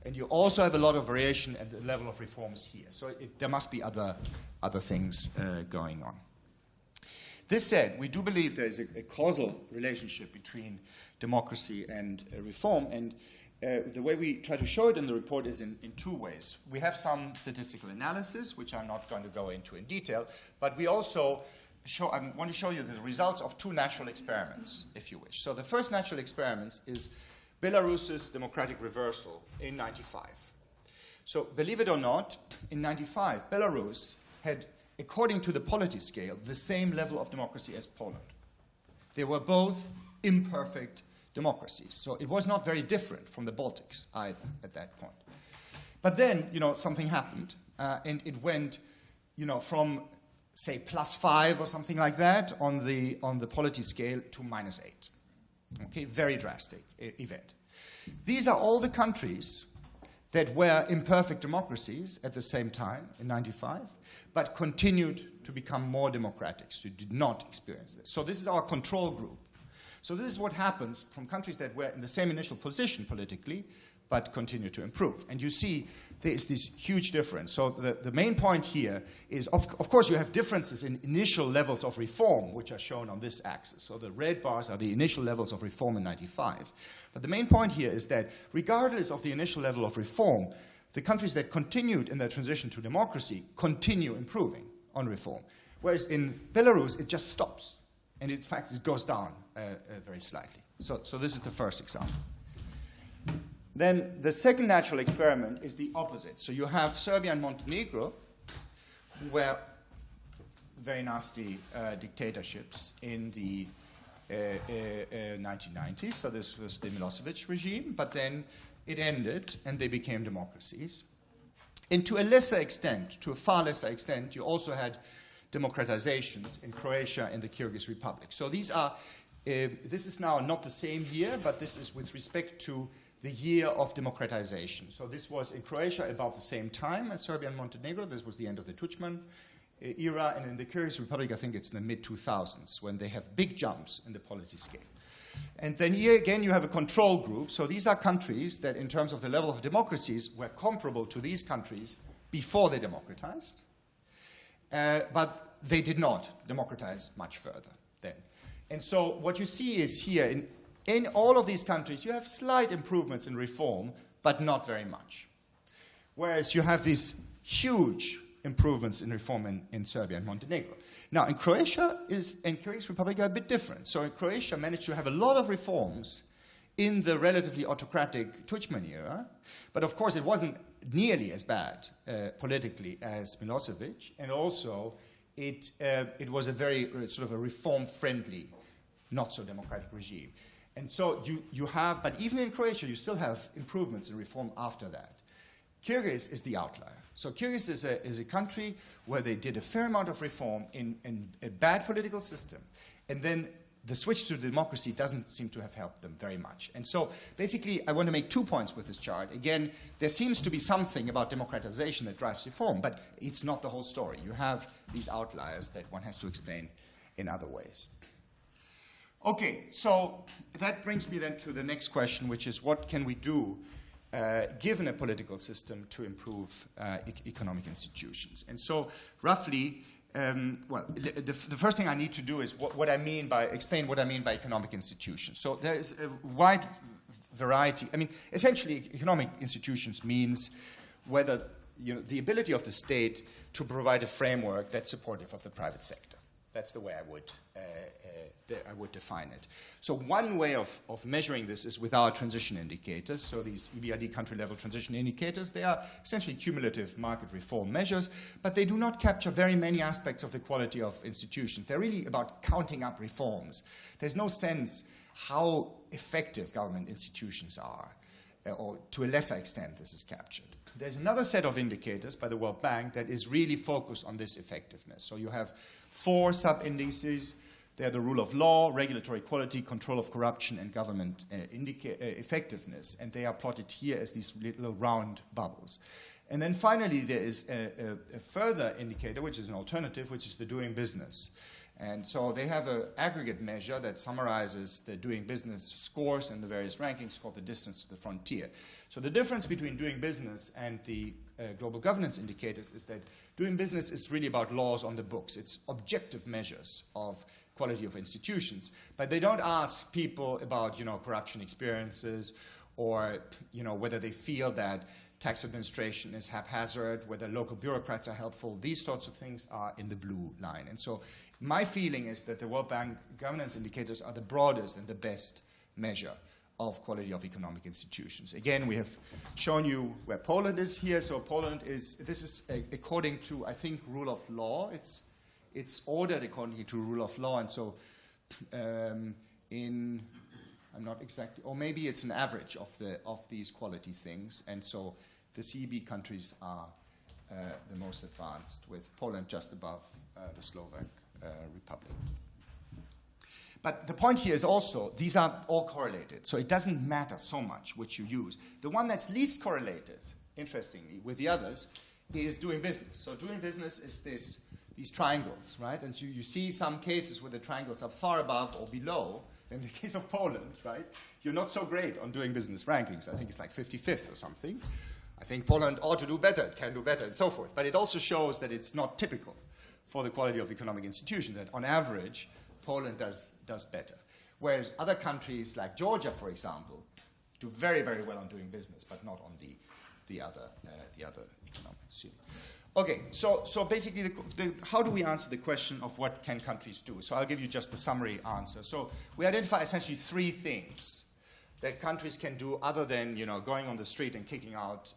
and you also have a lot of variation at the level of reforms here. So there must be other things going on. This said, we do believe there is a causal relationship between democracy and reform, and the way we try to show it in the report is in two ways. We have some statistical analysis, which I'm not going to go into in detail, but we also I want to show you the results of two natural experiments, if you wish. So the first natural experiment is Belarus's democratic reversal in 95. So believe it or not, in 95, Belarus had, according to the polity scale, the same level of democracy as Poland. They were both imperfect democracies. So it was not very different from the Baltics either at that point. But then, something happened, and it went, from, say, +5 or something like that on the polity scale to -8. Okay, very drastic event. These are all the countries that were imperfect democracies at the same time in 95, but continued to become more democratic, so did not experience this. So this is our control group. So this is what happens from countries that were in the same initial position politically, but continue to improve. And you see there is this huge difference. So the main point here is, of course, you have differences in initial levels of reform, which are shown on this axis. So the red bars are the initial levels of reform in 95. But the main point here is that regardless of the initial level of reform, the countries that continued in their transition to democracy continue improving on reform. Whereas in Belarus, it just stops. And in fact, it goes down very slightly. So this is the first example. Then the second natural experiment is the opposite. So you have Serbia and Montenegro, who were very nasty dictatorships in the 1990s. So this was the Milosevic regime, but then it ended and they became democracies. And to a lesser extent, to a far lesser extent, you also had democratizations in Croatia and the Kyrgyz Republic. So these are, this is now not the same year, but this is with respect to the year of democratization. So this was in Croatia about the same time as Serbia and Montenegro. This was the end of the Tudjman era. And in the Kyrgyz Republic, I think it's in the mid-2000s when they have big jumps in the polity scale. And then here again, you have a control group. So these are countries that in terms of the level of democracies were comparable to these countries before they democratized. But they did not democratize much further then. And so what you see is here, in all of these countries, you have slight improvements in reform, but not very much. Whereas you have these huge improvements in reform in Serbia and Montenegro. Now, in Croatia and Kyrgyz Republic are a bit different. So in Croatia managed to have a lot of reforms in the relatively autocratic Tudjman era, but of course it wasn't nearly as bad politically as Milosevic, and also it was a very sort of a reform-friendly, not so democratic regime. And so you have, but even in Croatia, you still have improvements in reform after that. Kyrgyz is the outlier. So Kyrgyz is a country where they did a fair amount of reform in a bad political system, and then the switch to democracy doesn't seem to have helped them very much. And so basically, I want to make 2 points with this chart. Again, there seems to be something about democratization that drives reform, but it's not the whole story. You have these outliers that one has to explain in other ways. Okay, so that brings me then to the next question, which is what can we do given a political system to improve economic institutions? And so roughly, the first thing I need to do is explain what I mean by economic institutions. So there is a wide variety. I mean, essentially, economic institutions means whether the ability of the state to provide a framework that's supportive of the private sector. That's the way I would define it. So one way of measuring this is with our transition indicators. So these EBRD country-level transition indicators, they are essentially cumulative market reform measures, but they do not capture very many aspects of the quality of institutions. They're really about counting up reforms. There's no sense how effective government institutions are, or to a lesser extent this is captured. There's another set of indicators by the World Bank that is really focused on this effectiveness. So you have 4 sub-indices. They're the rule of law, regulatory quality, control of corruption, and government effectiveness. And they are plotted here as these little round bubbles. And then finally, there is a further indicator, which is an alternative, which is the doing business. And so they have an aggregate measure that summarizes the doing business scores and the various rankings called the distance to the frontier. So the difference between doing business and the global governance indicators is that doing business is really about laws on the books. It's objective measures of quality of institutions. But they don't ask people about, corruption experiences or whether they feel that tax administration is haphazard, whether local bureaucrats are helpful. These sorts of things are in the blue line. And so my feeling is that the World Bank governance indicators are the broadest and the best measure of quality of economic institutions. Again, we have shown you where Poland is here. So Poland is, this is according to, I think, rule of law. It's ordered according to rule of law. And so I'm not exactly, or maybe it's an average of these quality things. And so the CEB countries are the most advanced, with Poland just above the Slovak Republic. But the point here is also, these are all correlated, so it doesn't matter so much which you use. The one that's least correlated, interestingly, with the others is doing business. So doing business is these triangles, right? And so you see some cases where the triangles are far above or below. In the case of Poland, right, you're not so great on doing business rankings. I think it's like 55th or something. I think Poland ought to do better, it can do better, and so forth. But it also shows that it's not typical for the quality of economic institutions, that on average, Poland does better. Whereas other countries like Georgia, for example, do very, very well on doing business, but not on the other economics. Okay, so basically, how do we answer the question of what can countries do? So I'll give you just the summary answer. So we identify essentially 3 things that countries can do other than going on the street and kicking out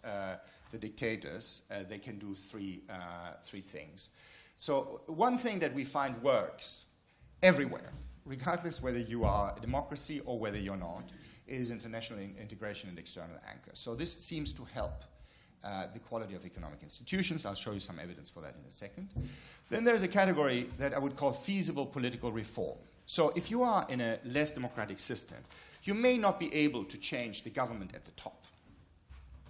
the dictators. They can do three things. So one thing that we find works everywhere, regardless whether you are a democracy or whether you're not, is international integration and external anchors. So this seems to help the quality of economic institutions. I'll show you some evidence for that in a second. Then there's a category that I would call feasible political reform. So if you are in a less democratic system, you may not be able to change the government at the top.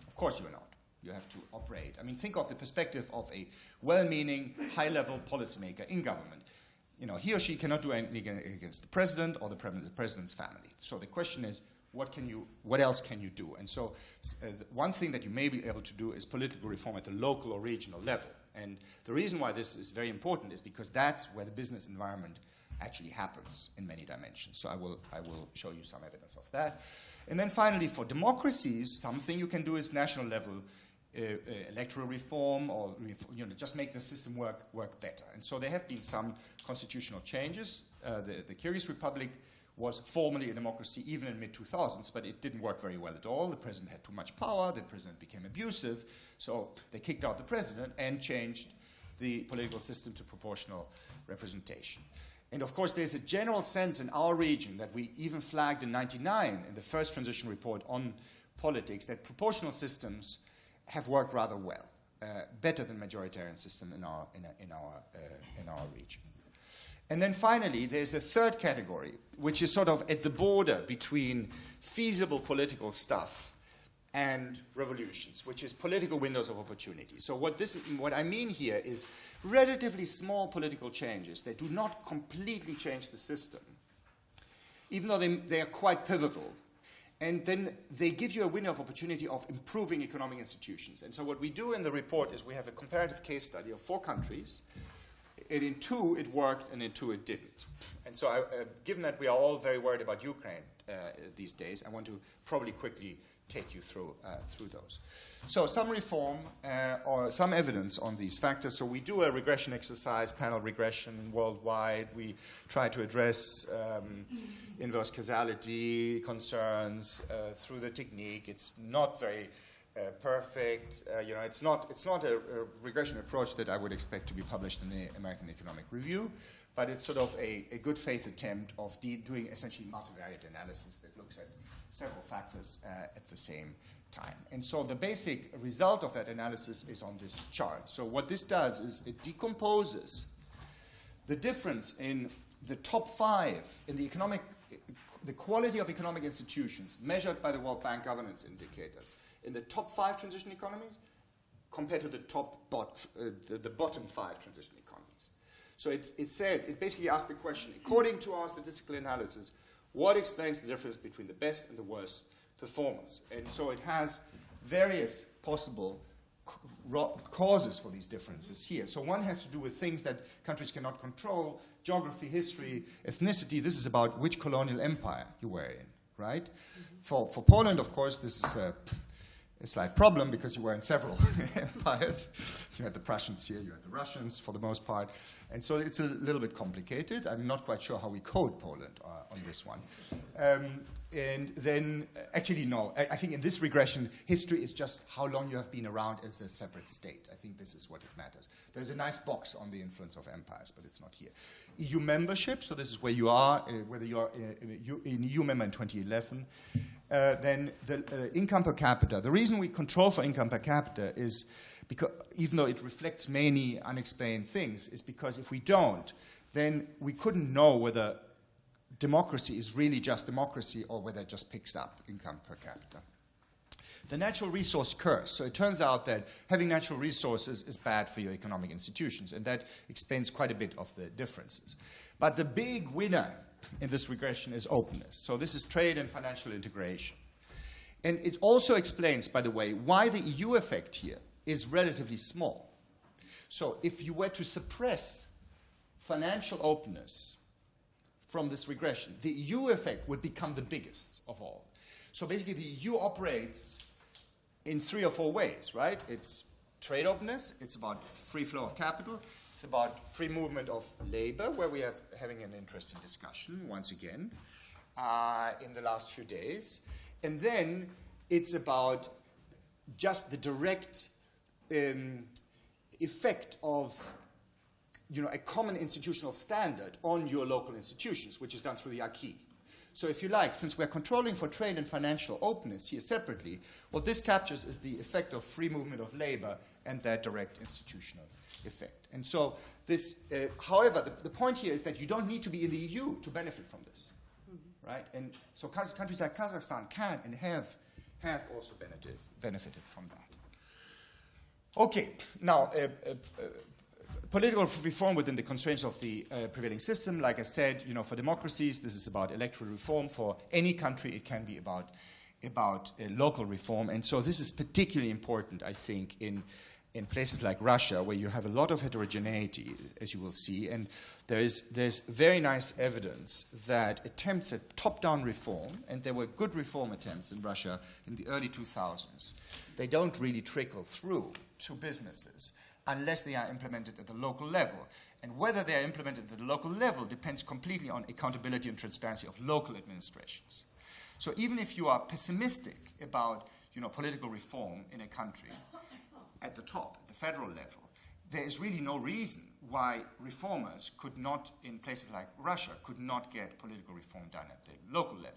Of course you're not. You have to operate. I mean, think of the perspective of a well-meaning, high-level policymaker in government. He or she cannot do anything against the president or the president's family. So the question is, what else can you do? And so one thing that you may be able to do is political reform at the local or regional level. And the reason why this is very important is because that's where the business environment actually happens in many dimensions. So I will show you some evidence of that. And then finally, for democracies, something you can do is national level electoral reform, or just make the system work better. And so there have been some constitutional changes. The Kyrgyz Republic was formally a democracy even in mid-2000s, but it didn't work very well at all. The president had too much power. The president became abusive. So they kicked out the president and changed the political system to proportional representation. And of course, there's a general sense in our region that we even flagged in '99 in the first transition report on politics that proportional systems have worked rather well, better than majoritarian system in our region. And then finally, there's a third category, which is sort of at the border between feasible political stuff and revolutions, which is political windows of opportunity. So what I mean here is relatively small political changes that do not completely change the system, even though they are quite pivotal. And then they give you a window of opportunity of improving economic institutions. And so what we do in the report is we have a comparative case study of 4 countries. And in 2 it worked, and in 2 it didn't. And so given that we are all very worried about Ukraine these days, I want to probably quickly take you through those. So some reform or some evidence on these factors. So we do a regression exercise, panel regression worldwide. We try to address inverse causality concerns through the technique. It's not very perfect. It's not a regression approach that I would expect to be published in the American Economic Review, but it's sort of a good faith attempt of doing essentially multivariate analysis that looks at several factors at the same time. And so the basic result of that analysis is on this chart. So what this does is it decomposes the difference in the top 5 in the quality of economic institutions measured by the World Bank governance indicators in the top 5 transition economies compared to the bottom 5 transition economies. So it basically asks the question, according to our statistical analysis, what explains the difference between the best and the worst performers? And so it has various possible causes for these differences here. So one has to do with things that countries cannot control: geography, history, ethnicity. This is about which colonial empire you were in. right? For Poland, of course, this is a slight problem because you were in several empires. You had the Prussians here, you had the Russians for the most part. And so it's a little bit complicated. I'm not quite sure how we code Poland on this one. And then, actually, no, I think in this regression, history is just how long you have been around as a separate state. I think this is what it matters. There's a nice box on the influence of empires, but it's not here. EU membership, so this is where you are, whether you are an EU member in 2011. Then the income per capita. The reason we control for income per capita is because, even though it reflects many unexplained things, is because if we don't, then we couldn't know whether democracy is really just democracy or whether it just picks up income per capita. The natural resource curse. So it turns out that having natural resources is bad for your economic institutions, and that explains quite a bit of the differences. But the big winner in this regression is openness. So this is trade and financial integration. And it also explains, by the way, why the EU effect here is relatively small. So if you were to suppress financial openness from this regression, the EU effect would become the biggest of all. So basically the EU operates in 3 or 4 ways, right? It's trade openness, it's about free flow of capital, it's about free movement of labor, where we are having an interesting discussion, once again, in the last few days. And then it's about just the direct effect of a common institutional standard on your local institutions, which is done through the acquis. So if you like, since we're controlling for trade and financial openness here separately, what this captures is the effect of free movement of labor and that direct institutional effect. And so this, however, the point here is that you don't need to be in the EU to benefit from this, right? And so countries like Kazakhstan can and have also benefited from that. Okay, now, political reform within the constraints of the prevailing system. Like I said, for democracies, this is about electoral reform. For any country, it can be about local reform. And so this is particularly important, I think, in places like Russia, where you have a lot of heterogeneity, as you will see. And there's very nice evidence that attempts at top-down reform, and there were good reform attempts in Russia in the early 2000s, they don't really trickle through to businesses unless they are implemented at the local level. And whether they are implemented at the local level depends completely on accountability and transparency of local administrations. So even if you are pessimistic about political reform in a country at the top, at the federal level, there is really no reason why reformers could not, in places like Russia, could not get political reform done at the local level.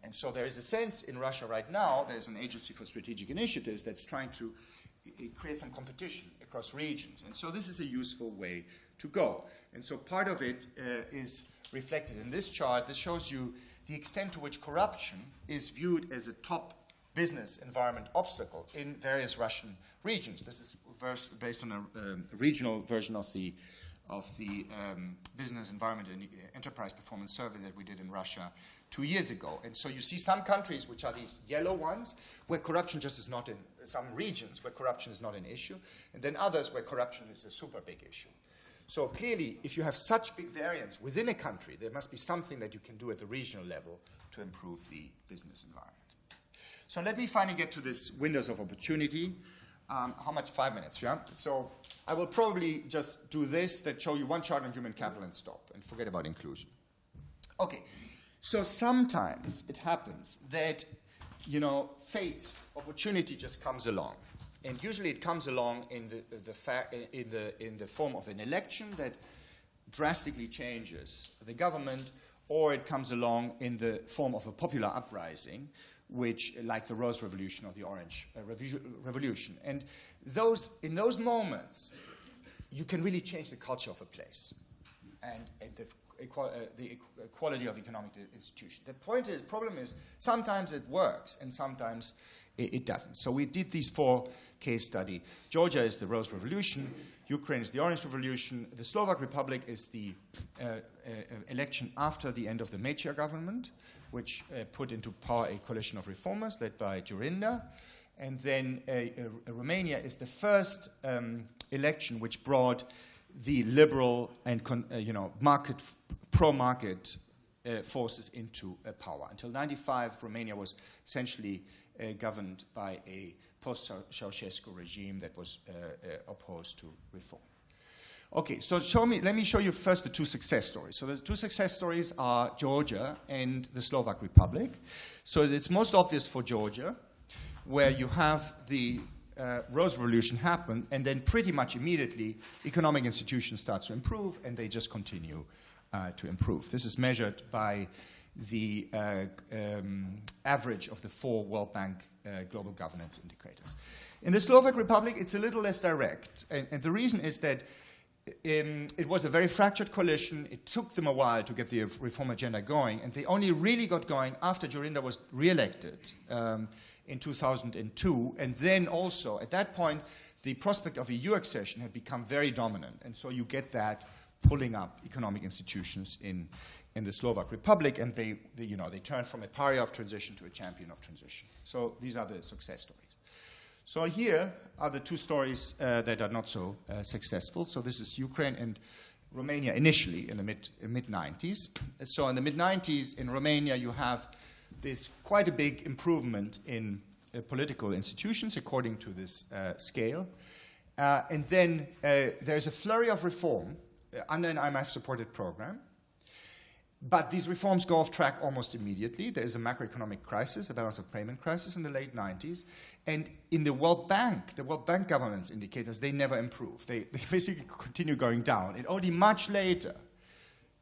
And so there is a sense in Russia right now, there's an agency for strategic initiatives that's trying to create some competition across regions. And so this is a useful way to go. And so part of it is reflected in this chart. This shows you the extent to which corruption is viewed as a top business environment obstacle in various Russian regions. This is based on a regional version of the Business Environment and Enterprise Performance Survey that we did in Russia 2 years ago. And so you see some countries, which are these yellow ones, where corruption just is not in, some regions where corruption is not an issue, and then others where corruption is a super big issue. So clearly, if you have such big variance within a country, there must be something that you can do at the regional level to improve the business environment. So let me finally get to this windows of opportunity. How much? 5 minutes, yeah? So I will probably just do this, that show you one chart on human capital and stop, and forget about inclusion. Okay, so sometimes it happens that, fate, opportunity just comes along. And usually it comes along in the form of an election that drastically changes the government, or it comes along in the form of a popular uprising, which, like the Rose Revolution or the Orange Revolution. And in those moments, you can really change the culture of a place and the quality of economic institution. The problem is, sometimes it works and sometimes it doesn't. So we did these 4 case studies. Georgia is the Rose Revolution, Ukraine is the Orange Revolution, the Slovak Republic is the election after the end of the Mečiar government, which put into power a coalition of reformers led by Dzurinda. And then Romania is the first election which brought the liberal and pro-market forces into power. Until 1995, Romania was essentially governed by a post-Ceausescu regime that was opposed to reform. Okay, so let me show you first the two success stories. So the two success stories are Georgia and the Slovak Republic. So it's most obvious for Georgia, where you have the Rose Revolution happen, and then pretty much immediately economic institutions start to improve, and they just continue to improve. This is measured by the average of the 4 World Bank global governance indicators. In the Slovak Republic, it's a little less direct, and the reason is that it was a very fractured coalition. It took them a while to get the reform agenda going, and they only really got going after Dzurinda was re-elected in 2002, and then also, at that point, the prospect of EU accession had become very dominant, and so you get that pulling up economic institutions in the Slovak Republic, and they turned from a pariah of transition to a champion of transition. So these are the success stories. So here are the two stories that are not so successful. So this is Ukraine and Romania initially in the mid-90s. So in the mid-90s in Romania you have this quite a big improvement in political institutions according to this scale. And then there's a flurry of reform under an IMF-supported program. But these reforms go off track almost immediately. There is a macroeconomic crisis, a balance of payment crisis in the late 90s. And in the World Bank governance indicators, they never improve. They basically continue going down. And only much later,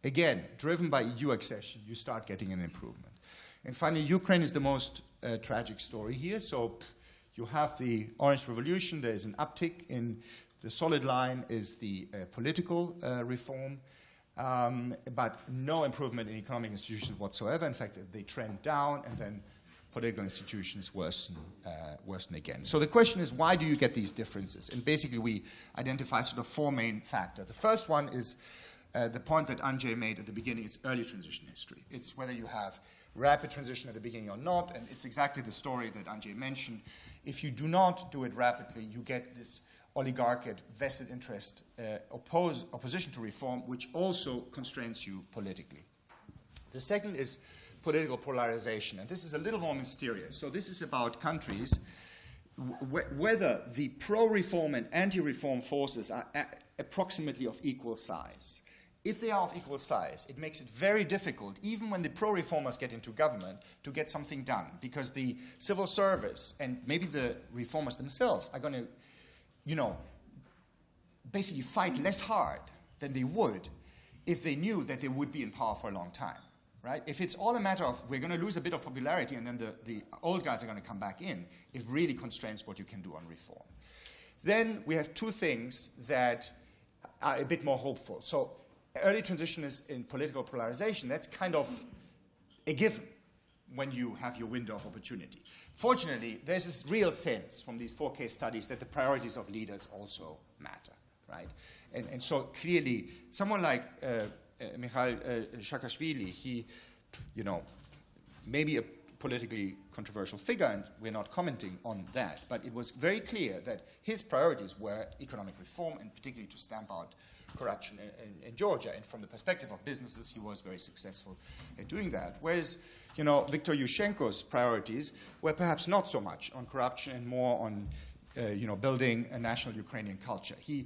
again, driven by EU accession, you start getting an improvement. And finally, Ukraine is the most tragic story here. So you have the Orange Revolution. There is an uptick in the solid line is the political reform. But no improvement in economic institutions whatsoever. In fact, they trend down, and then political institutions worsen again. So the question is, why do you get these differences? And basically, we identify sort of 4 main factors. The first one is the point that Andrzej made at the beginning. It's early transition history. It's whether you have rapid transition at the beginning or not, and it's exactly the story that Andrzej mentioned. If you do not do it rapidly, you get this oligarchic, vested interest, opposition to reform, which also constrains you politically. The second is political polarization, and this is a little more mysterious. So this is about countries, whether the pro-reform and anti-reform forces are approximately of equal size. If they are of equal size, it makes it very difficult, even when the pro-reformers get into government, to get something done, because the civil service and maybe the reformers themselves are going to basically fight less hard than they would if they knew that they would be in power for a long time, right? If it's all a matter of we're going to lose a bit of popularity and then the old guys are going to come back in, it really constrains what you can do on reform. Then we have 2 things that are a bit more hopeful. So early transition is in political polarization. That's kind of a given when you have your window of opportunity. Fortunately, there's this real sense from these 4 case studies that the priorities of leaders also matter, right? And so clearly, someone like Mikhail Saakashvili, he, maybe a politically controversial figure, and we're not commenting on that, but it was very clear that his priorities were economic reform, and particularly to stamp out corruption in Georgia. And from the perspective of businesses, he was very successful at doing that. Whereas, Viktor Yushchenko's priorities were perhaps not so much on corruption and more on, building a national Ukrainian culture. He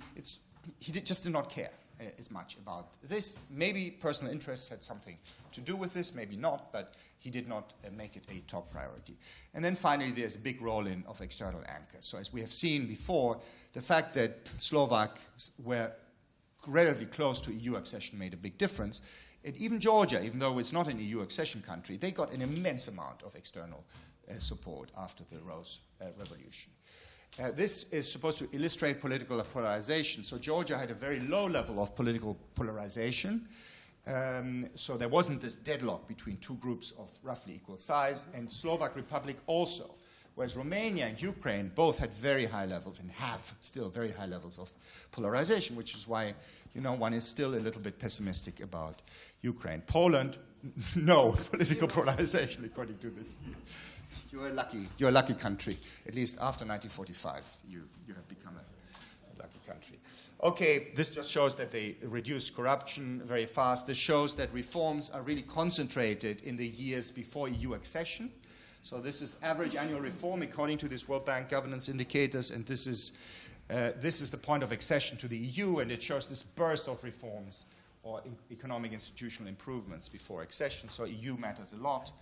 just did not care as much about this. Maybe personal interests had something to do with this, maybe not, but he did not make it a top priority. And then finally, there's a big role-in of external anchors. So as we have seen before, the fact that Slovaks were relatively close to EU accession made a big difference. And even Georgia, even though it's not an EU accession country, they got an immense amount of external support after the Rose Revolution. This is supposed to illustrate political polarization. So Georgia had a very low level of political polarization. So there wasn't this deadlock between 2 groups of roughly equal size. And Slovak Republic also. Whereas Romania and Ukraine both had very high levels and have still very high levels of polarization, which is why, one is still a little bit pessimistic about Ukraine. Poland, no political polarization, according to this. You're a lucky country. At least after 1945, you have become a lucky country. Okay, this just shows that they reduce corruption very fast. This shows that reforms are really concentrated in the years before EU accession. So this is average annual reform according to these World Bank governance indicators, and this is the point of accession to the EU, and it shows this burst of reforms or economic institutional improvements before accession. So EU matters a lot.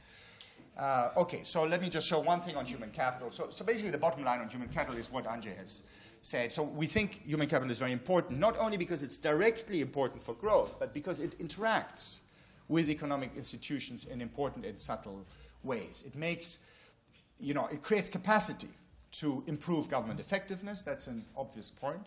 Okay, so let me just show one thing on human capital. So basically the bottom line on human capital is what Andrzej has said. So we think human capital is very important, not only because it's directly important for growth, but because it interacts with economic institutions in important and subtle ways. It makes, it creates capacity to improve government effectiveness. That's an obvious point.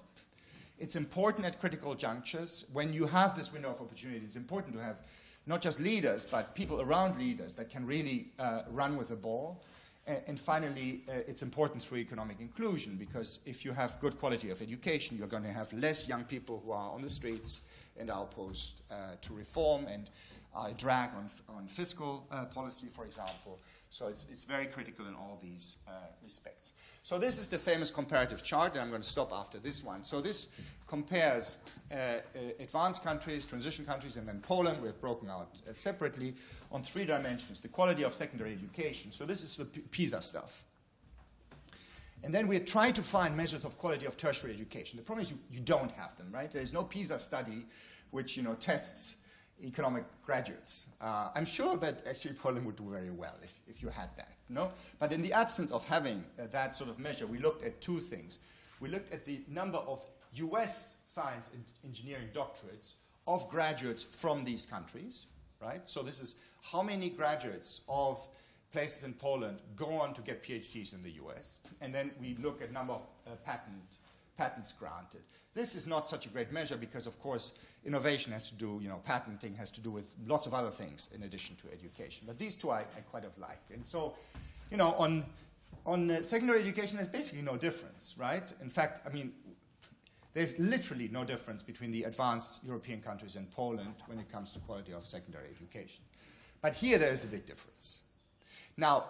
It's important at critical junctures. When you have this window of opportunity, it's important to have not just leaders, but people around leaders that can really run with the ball. And finally, it's important through economic inclusion, because if you have good quality of education, you're going to have less young people who are on the streets and are opposed to reform and are a drag on fiscal policy, for example. So it's very critical in all these respects. So this is the famous comparative chart, and I'm going to stop after this one. So this compares advanced countries, transition countries, and then Poland. We have broken out separately on 3 dimensions. The quality of secondary education. So this is the PISA stuff. And then we're trying to find measures of quality of tertiary education. The problem is you don't have them, right? There is no PISA study which tests economic graduates. I'm sure that actually Poland would do very well if you had that, no? But in the absence of having that sort of measure, we looked at 2 things. We looked at the number of US science and engineering doctorates of graduates from these countries, right? So this is how many graduates of places in Poland go on to get PhDs in the US. And then we look at number of patents granted. This is not such a great measure because, of course, innovation has to do, patenting has to do with lots of other things in addition to education. But these 2 I quite have liked. And so, on secondary education, there's basically no difference, right? In fact, there's literally no difference between the advanced European countries and Poland when it comes to quality of secondary education. But here there is a big difference. Now,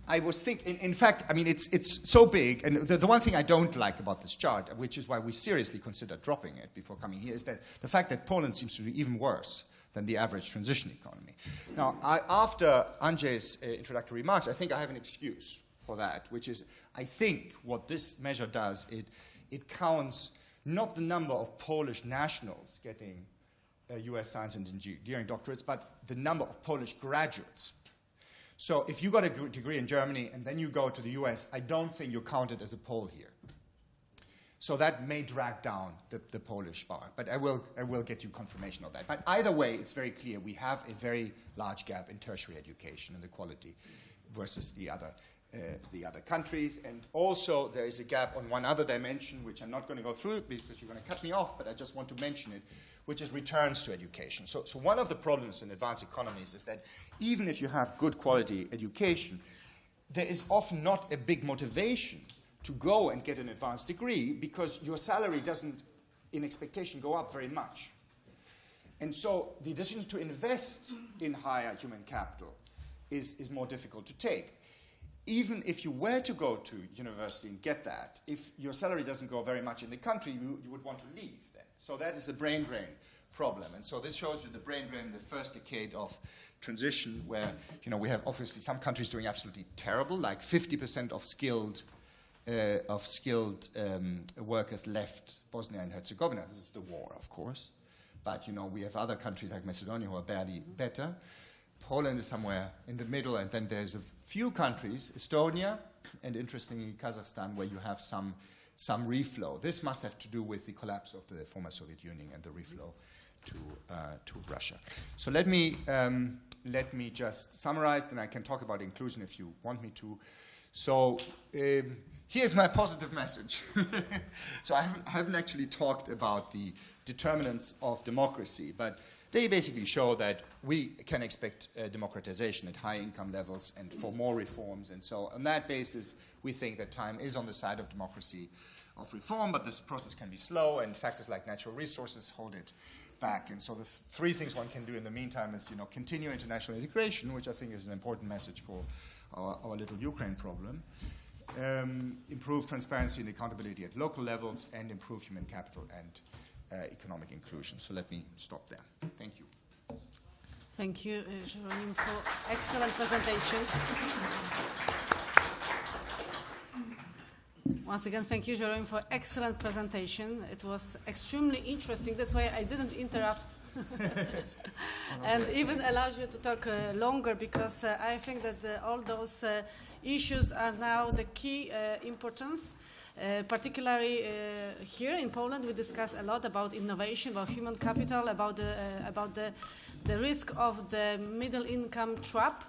I was thinking, in fact, it's so big, and the one thing I don't like about this chart, which is why we seriously considered dropping it before coming here, is that the fact that Poland seems to do even worse than the average transition economy. Now, after Andrzej's introductory remarks, I think I have an excuse for that, which is, I think what this measure does, it counts not the number of Polish nationals getting US science and engineering doctorates, but the number of Polish graduates. So if you got a degree in Germany and then you go to the US, I don't think you're counted as a Pole here. So that may drag down the Polish bar, but I will get you confirmation of that. But either way, it's very clear we have a very large gap in tertiary education and the quality versus the other countries. And also there is a gap on one other dimension, which I'm not going to go through because you're going to cut me off, but I just want to mention it, which is returns to education. So one of the problems in advanced economies is that even if you have good quality education, there is often not a big motivation to go and get an advanced degree because your salary doesn't, in expectation, go up very much. And so the decision to invest in higher human capital is more difficult to take. Even if you were to go to university and get that, if your salary doesn't go very much in the country, you would want to leave then. So that is the brain drain problem. And so this shows you the brain drain in the first decade of transition where, we have obviously some countries doing absolutely terrible, like 50% of skilled workers left Bosnia and Herzegovina. This is the war, of course. But, we have other countries like Macedonia who are barely better. Poland is somewhere in the middle, and then there's a few countries, Estonia, and interestingly Kazakhstan, where you have some reflow. This must have to do with the collapse of the former Soviet Union and the reflow to Russia. So let me just summarize, then I can talk about inclusion if you want me to. So here's my positive message. So I haven't actually talked about the determinants of democracy, but they basically show that we can expect democratization at high income levels and for more reforms. And so on that basis, we think that time is on the side of democracy, of reform, but this process can be slow, and factors like natural resources hold it back. And so the 3 things one can do in the meantime is, continue international integration, which I think is an important message for our little Ukraine problem. improve transparency and accountability at local levels, and improve human capital and economic inclusion. So let me stop there. Thank you. Thank you, Jeroen, for excellent presentation. Once again, thank you, Jeroen, for excellent presentation. It was extremely interesting. That's why I didn't interrupt. And even allows you to talk longer, because I think that all those issues are now the key importance. Particularly here in Poland, we discuss a lot about innovation, about human capital, about the risk of the middle income trap.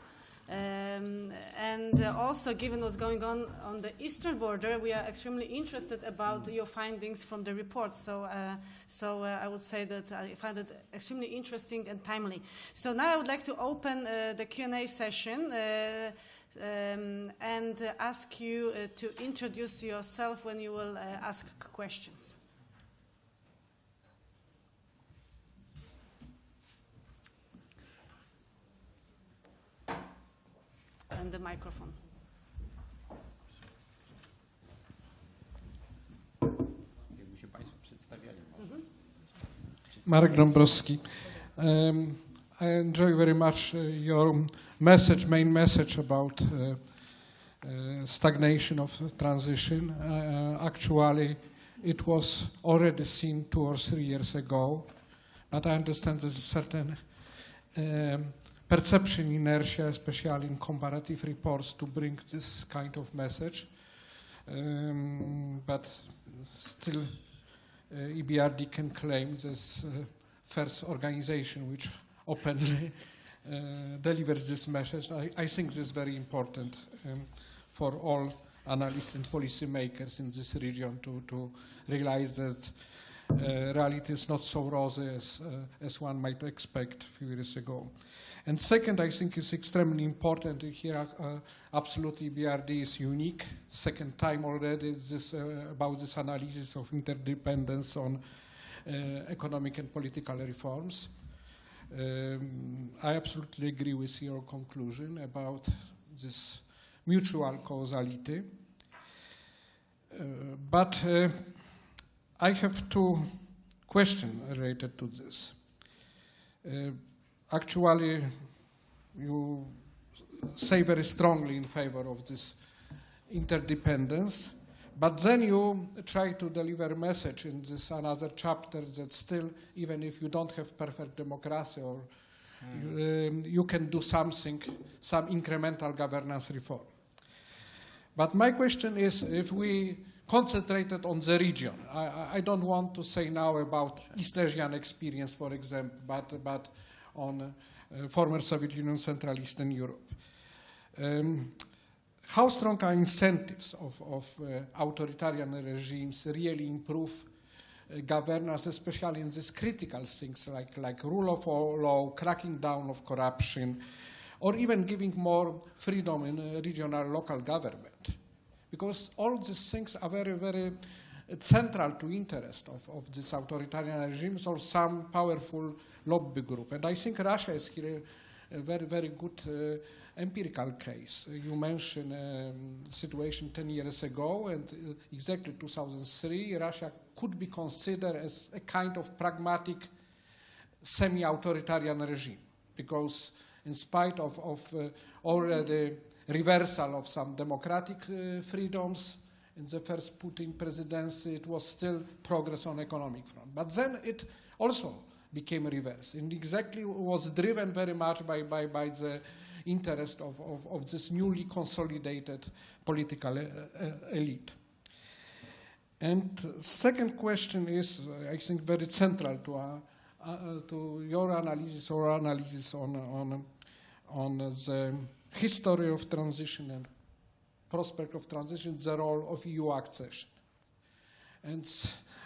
And also, given what's going on the eastern border, we are extremely interested about your findings from the report. So I would say that I find it extremely interesting and timely. So now I would like to open the Q&A session and ask you to introduce yourself when you will ask questions. And the microphone. Jakby się Państwo przedstawiali. Marek Dąbrowski. I enjoy very much your main message about stagnation of transition. Actually, it was already seen 2 or 3 years ago, but I understand there's a certain perception inertia, especially in comparative reports, to bring this kind of message. But still, EBRD can claim this first organization which openly delivers this message. I think this is very important for all analysts and policymakers in this region to realize that reality is not so rosy as one might expect a few years ago. And second, I think it's extremely important to hear absolutely EBRD is unique. Second time already about this analysis of interdependence on economic and political reforms. I absolutely agree with your conclusion about this mutual causality. But I have 2 questions related to this. Actually, you say very strongly in favor of this interdependence, but then you try to deliver a message in this another chapter that still, even if you don't have perfect democracy, or you can do something, some incremental governance reform. But my question is, if we concentrated on the region, I don't want to say now about East Asian experience, for example, but on former Soviet Union, Central Eastern Europe. How strong are incentives of authoritarian regimes really improve governance, especially in these critical things like rule of law, cracking down of corruption, or even giving more freedom in regional local government? Because all these things are very, very central to interest of these authoritarian regimes or some powerful lobby group. And I think Russia is here a very, very good empirical case. You mentioned situation 10 years ago, and exactly 2003, Russia could be considered as a kind of pragmatic semi-authoritarian regime, because in spite of already reversal of some democratic freedoms in the first Putin presidency, it was still progress on economic front. But then it also became reverse, and exactly was driven very much by the interest of this newly consolidated political elite. And second question is, I think, very central to your analysis or analysis on the history of transition and prospect of transition, the role of EU accession. And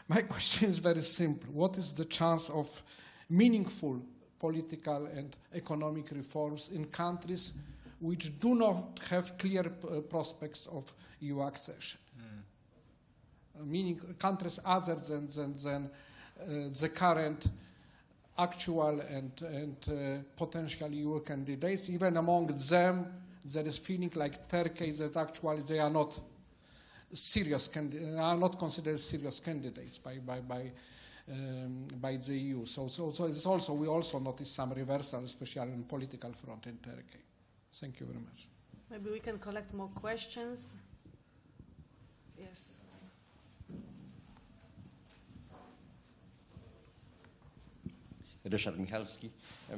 my question is very simple. What is the chance of meaningful political and economic reforms in countries which do not have clear prospects of EU accession? Meaning countries other than the current actual and potential EU candidates. Even among them, there is feeling like Turkey that actually they are not are not considered serious candidates by the EU. So it's also, we also notice some reversal, especially on political front in Turkey. Thank you very much. Maybe we can collect more questions. Yes. Ryszard Michalski.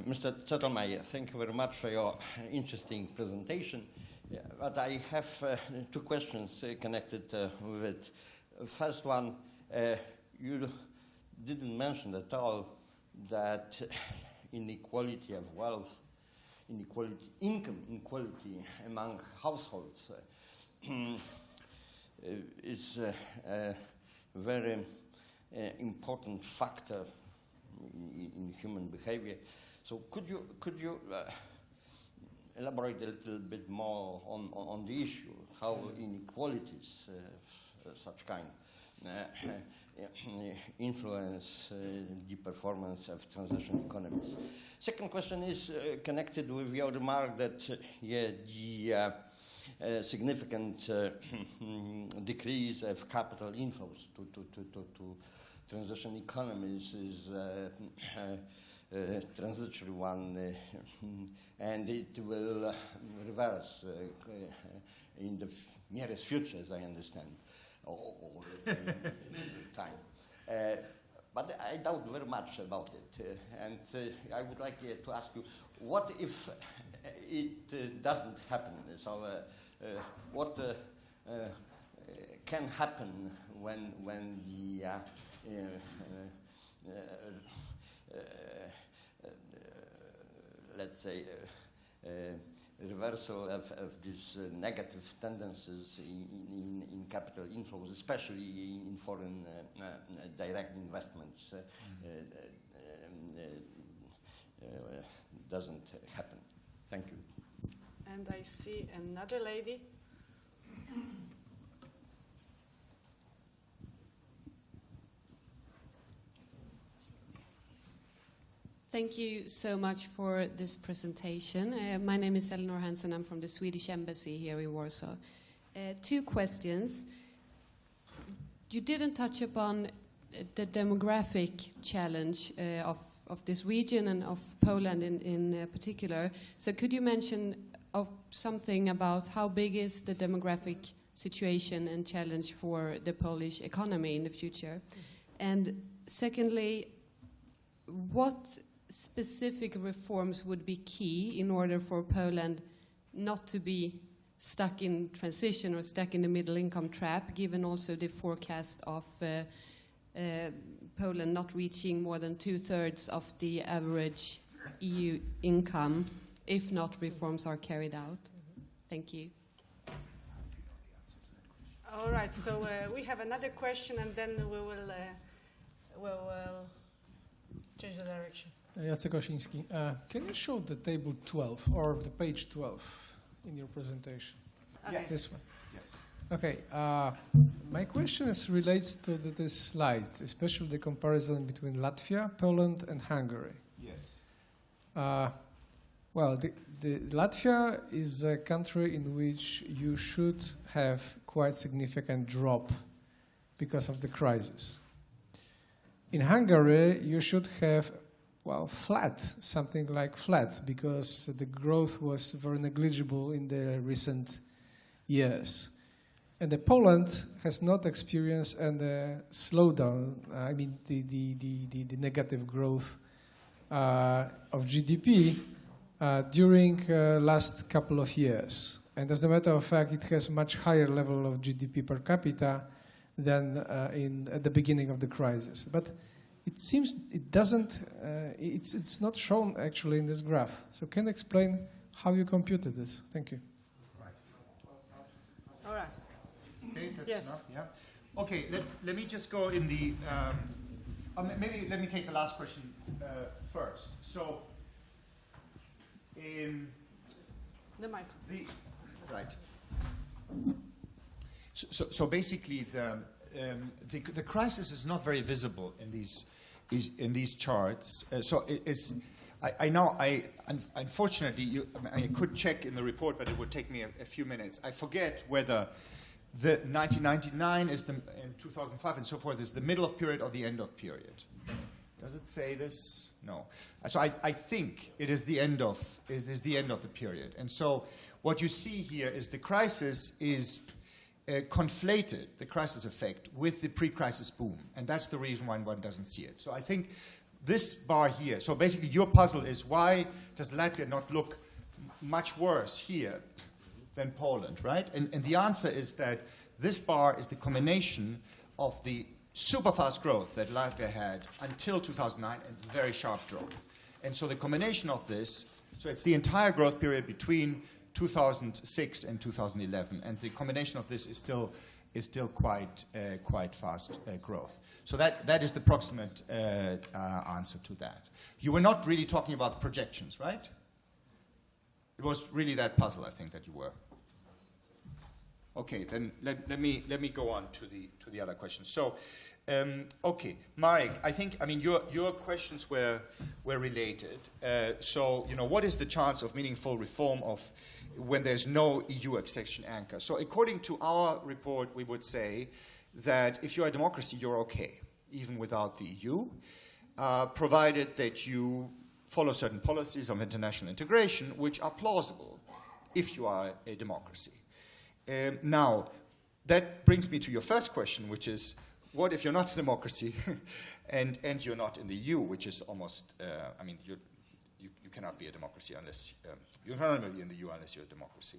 Mr. Zettelmeier, thank you very much for your interesting presentation. But I have two questions connected with it. First one, you didn't mention at all that inequality of wealth, income inequality among households is a very important factor in human behavior. So could you elaborate a little bit more on the issue, how inequalities such kind influence the performance of transition economies? Second question is connected with your remark that the significant decrease of capital inflows to transition economies is transitory one, and it will reverse in the nearest future, as I understand, or time. But I doubt very much about it, and I would like to ask you, what if it doesn't happen? So, what can happen when the let's say reversal of these negative tendencies in capital inflows, especially in foreign direct investments, doesn't happen. Thank you. And I see another lady. Thank you so much for this presentation. My name is Eleanor Hansen. I'm from the Swedish Embassy here in Warsaw. Two questions. You didn't touch upon the demographic challenge of this region and of Poland in particular. So could you mention something about how big is the demographic situation and challenge for the Polish economy in the future? And secondly, what specific reforms would be key in order for Poland not to be stuck in transition or stuck in the middle income trap, given also the forecast of Poland not reaching more than 2/3 of the average EU income if not reforms are carried out? Thank you. All right, so we have another question, and then we will change the direction. Jacek Osiński. Can you show the table 12 or the page 12 in your presentation? Okay. Yes. This one. Yes. Okay. My question relates to this slide, especially the comparison between Latvia, Poland, and Hungary. Yes. Well, the Latvia is a country in which you should have quite significant drop because of the crisis. In Hungary, you should have, well, something like flat, because the growth was very negligible in the recent years. And Poland has not experienced a slowdown, I mean the negative growth of GDP during last couple of years. And as a matter of fact, it has much higher level of GDP per capita than at the beginning of the crisis. But it seems it doesn't, it's not shown actually in this graph. So can you explain how you computed this? Thank you. Right. All right. Okay, that's Yes. enough. Yeah. Okay, let me just go in the, maybe let me take the last question first. So, The mic. Right. So basically, the crisis is not very visible in these charts. Unfortunately, I could check in the report, but it would take me a few minutes. I forget whether The 1999 is the, and 2005 and so forth is the middle of period or the end of period. Does it say this? No. So I think it is the end of the period. And so what you see here is the crisis is conflated, the crisis effect, with the pre-crisis boom. And that's the reason why one doesn't see it. So I think this bar here, so basically your puzzle is why does Latvia not look much worse here than Poland, right? And the answer is that this bar is the combination of the super fast growth that Latvia had until 2009 and very sharp drop. And so the combination of this, so it's the entire growth period between 2006 and 2011, and the combination of this is still quite fast growth. So that is the proximate answer to that. You were not really talking about projections, right? It was really that puzzle, I think, that you were. Okay, then let me go on to the other questions. So, okay, Marek, I mean your questions were related. So, what is the chance of meaningful reform of when there's no EU accession anchor? So, according to our report, we would say that if you're a democracy, you're okay, even without the EU, provided that you follow certain policies of international integration, which are plausible if you are a democracy. Now, that brings me to your first question, which is, what if you're not a democracy and you're not in the EU, which is almost, I mean, you cannot be a democracy unless, you cannot be in the EU unless you're a democracy.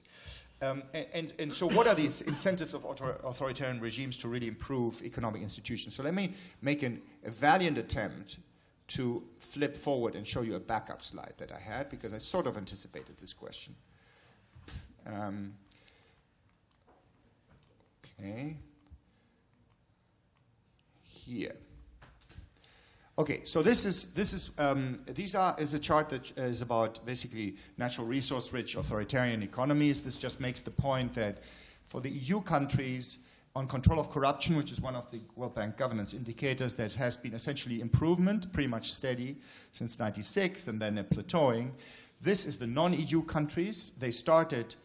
And so what are these incentives of authoritarian regimes to really improve economic institutions? So let me make a valiant attempt to flip forward and show you a backup slide that I had, because I sort of anticipated this question. Okay. Here. Okay, so this is a chart that is about basically natural resource-rich authoritarian economies. This just makes the point that for the EU countries, on control of corruption, which is one of the World Bank governance indicators, that has been essentially improvement, pretty much steady since '96, and then a plateauing. This is the non-EU countries. They started,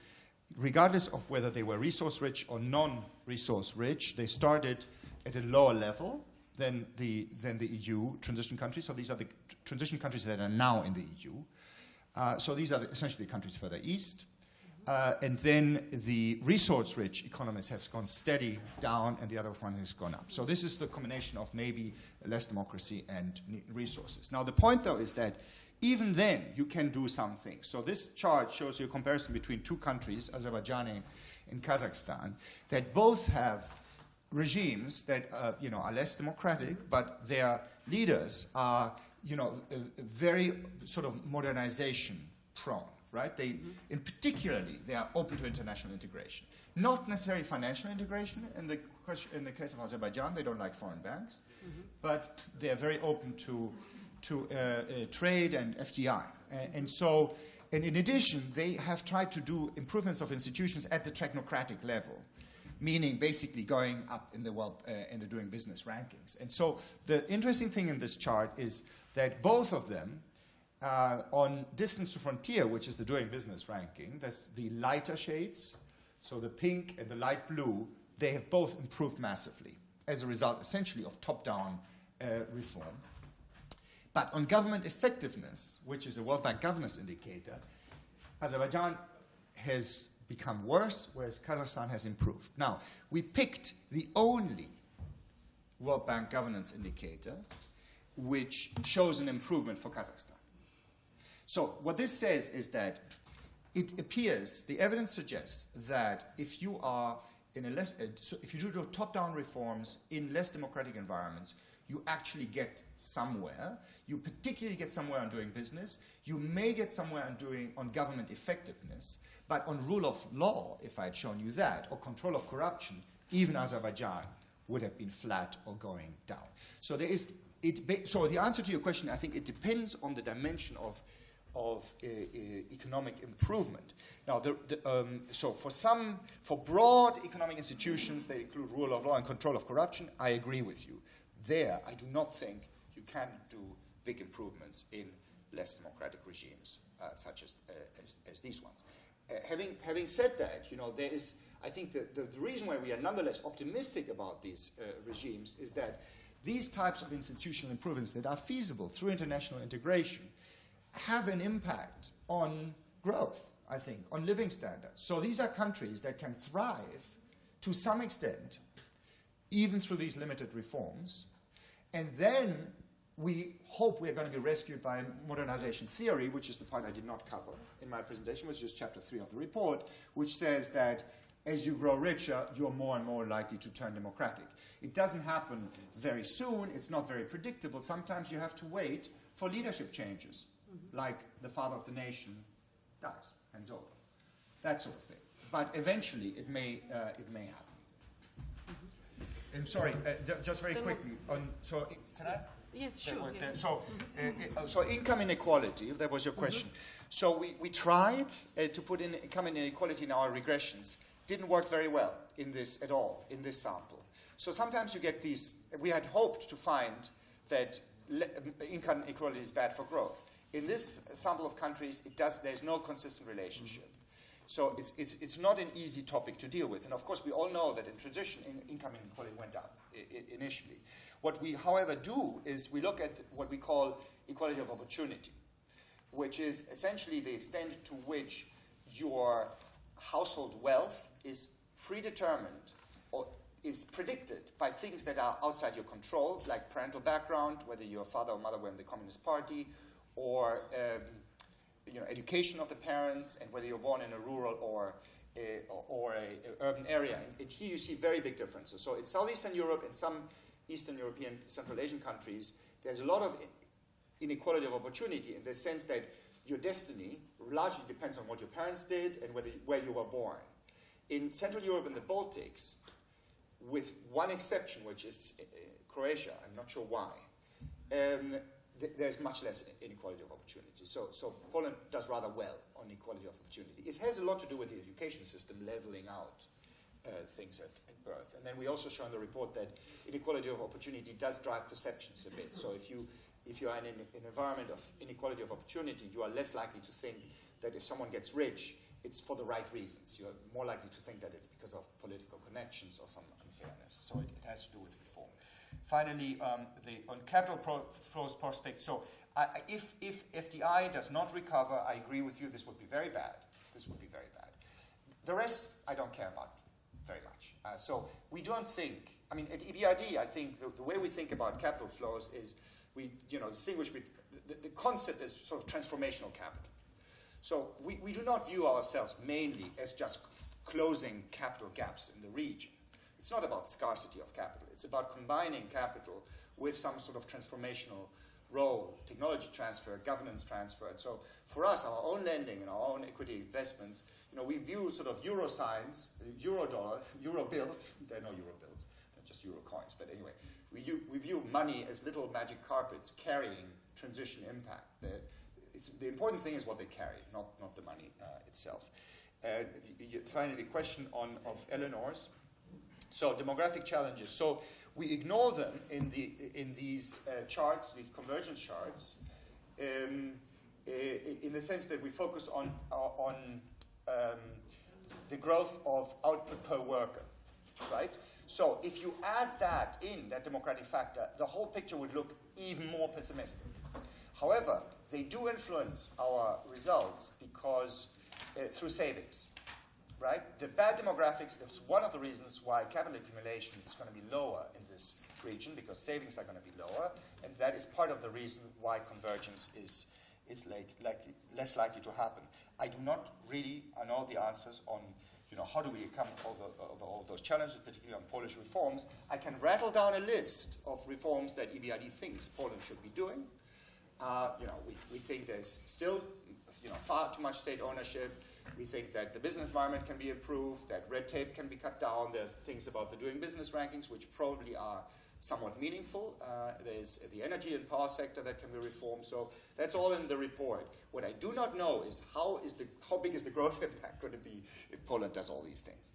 regardless of whether they were resource-rich or non-resource-rich, they started at a lower level than the EU transition countries. So these are the transition countries that are now in the EU. So these are essentially the countries further east. And then the resource-rich economies have gone steady down, and the other one has gone up. So this is the combination of maybe less democracy and resources. Now, the point, though, is that even then you can do something. So this chart shows you a comparison between two countries, Azerbaijan and Kazakhstan, that both have regimes that are less democratic, but their leaders are very sort of modernization prone. Right? In particularly, they are open to international integration. Not necessarily financial integration. In the case of Azerbaijan, they don't like foreign banks, but they are very open to trade and FDI. And in addition, they have tried to do improvements of institutions at the technocratic level, meaning basically going up in the doing business rankings. And so the interesting thing in this chart is that both of them, on distance to frontier, which is the doing business ranking, that's the lighter shades, so the pink and the light blue, they have both improved massively as a result, essentially, of top-down reform. But on government effectiveness, which is a World Bank governance indicator, Azerbaijan has become worse, whereas Kazakhstan has improved. Now, we picked the only World Bank governance indicator which shows an improvement for Kazakhstan. So what this says is that it appears, the evidence suggests that if you are in if you do top-down reforms in less democratic environments, you actually get somewhere. You particularly get somewhere on doing business. You may get somewhere on government effectiveness, but on rule of law, if I had shown you that, or control of corruption, even Azerbaijan would have been flat or going down. So so the answer to your question, I think it depends on the dimension of economic improvement. Now, so for broad economic institutions, they include rule of law and control of corruption. I agree with you. There, I do not think you can do big improvements in less democratic regimes, such as these ones. Having said that, there is, I think the reason why we are nonetheless optimistic about these regimes is that these types of institutional improvements that are feasible through international integration have an impact on growth, I think, on living standards. So these are countries that can thrive to some extent, even through these limited reforms, and then we hope we're going to be rescued by modernization theory, which is the part I did not cover in my presentation, which is chapter 3 of the report, which says that as you grow richer, you're more and more likely to turn democratic. It doesn't happen very soon. It's not very predictable. Sometimes you have to wait for leadership changes, like the father of the nation dies, hands over, that sort of thing. But eventually, it may happen. I'm sorry, just very quickly. Can I? Yes, sure. So income inequality, that was your question. So we tried to put in income inequality in our regressions. Didn't work very well in this at all, in this sample. So sometimes you get these, we had hoped to find that income inequality is bad for growth. In this sample of countries, there's no consistent relationship. So it's not an easy topic to deal with. And of course, we all know that in transition, income inequality went up initially. What we, however, do is we look at what we call equality of opportunity, which is essentially the extent to which your household wealth is predetermined or is predicted by things that are outside your control, like parental background, whether your father or mother were in the Communist Party, or education of the parents, and whether you're born in a rural or a urban area. And here you see very big differences. So in Southeastern Europe and some Eastern European, Central Asian countries, there's a lot of inequality of opportunity in the sense that your destiny largely depends on what your parents did and where you were born. In Central Europe and the Baltics, with one exception, which is Croatia, I'm not sure why, there's much less inequality of opportunity. So Poland does rather well on equality of opportunity. It has a lot to do with the education system leveling out things at birth. And then we also show in the report that inequality of opportunity does drive perceptions a bit. So if you are in an environment of inequality of opportunity, you are less likely to think that if someone gets rich, it's for the right reasons. You're more likely to think that it's because of political connections or some unfairness. So it has to do with reform. Finally, on capital flows prospects. So if FDI does not recover, I agree with you, this would be very bad. This would be very bad. The rest, I don't care about very much. So we don't think, at EBRD, I think the way we think about capital flows is we distinguish between, the concept is sort of transformational capital. So we do not view ourselves mainly as just closing capital gaps in the region. It's not about scarcity of capital. It's about combining capital with some sort of transformational role, technology transfer, governance transfer. And so for us, our own lending and our own equity investments, we view sort of euro signs, euro dollar, euro bills. They're no euro bills. They're just euro coins. But anyway, we view money as little magic carpets carrying transition impact. The important thing is what they carry, not the money itself. Finally, the question of Eleanor's. So demographic challenges. So we ignore them in these charts, the convergence charts, in the sense that we focus on the growth of output per worker, right? So if you add that in, that demographic factor, the whole picture would look even more pessimistic. However, they do influence our results because through savings. Right? The bad demographics is one of the reasons why capital accumulation is going to be lower in this region, because savings are going to be lower, and that is part of the reason why convergence is less likely to happen. I do not really know the answers on how do we overcome all those challenges, particularly on Polish reforms. I can rattle down a list of reforms that EBRD thinks Poland should be doing. We think there's still far too much state ownership. We think that the business environment can be improved, that red tape can be cut down. There are things about the doing business rankings which probably are somewhat meaningful. There's the energy and power sector that can be reformed. So that's all in the report. What I do not know is how big is the growth impact going to be if Poland does all these things.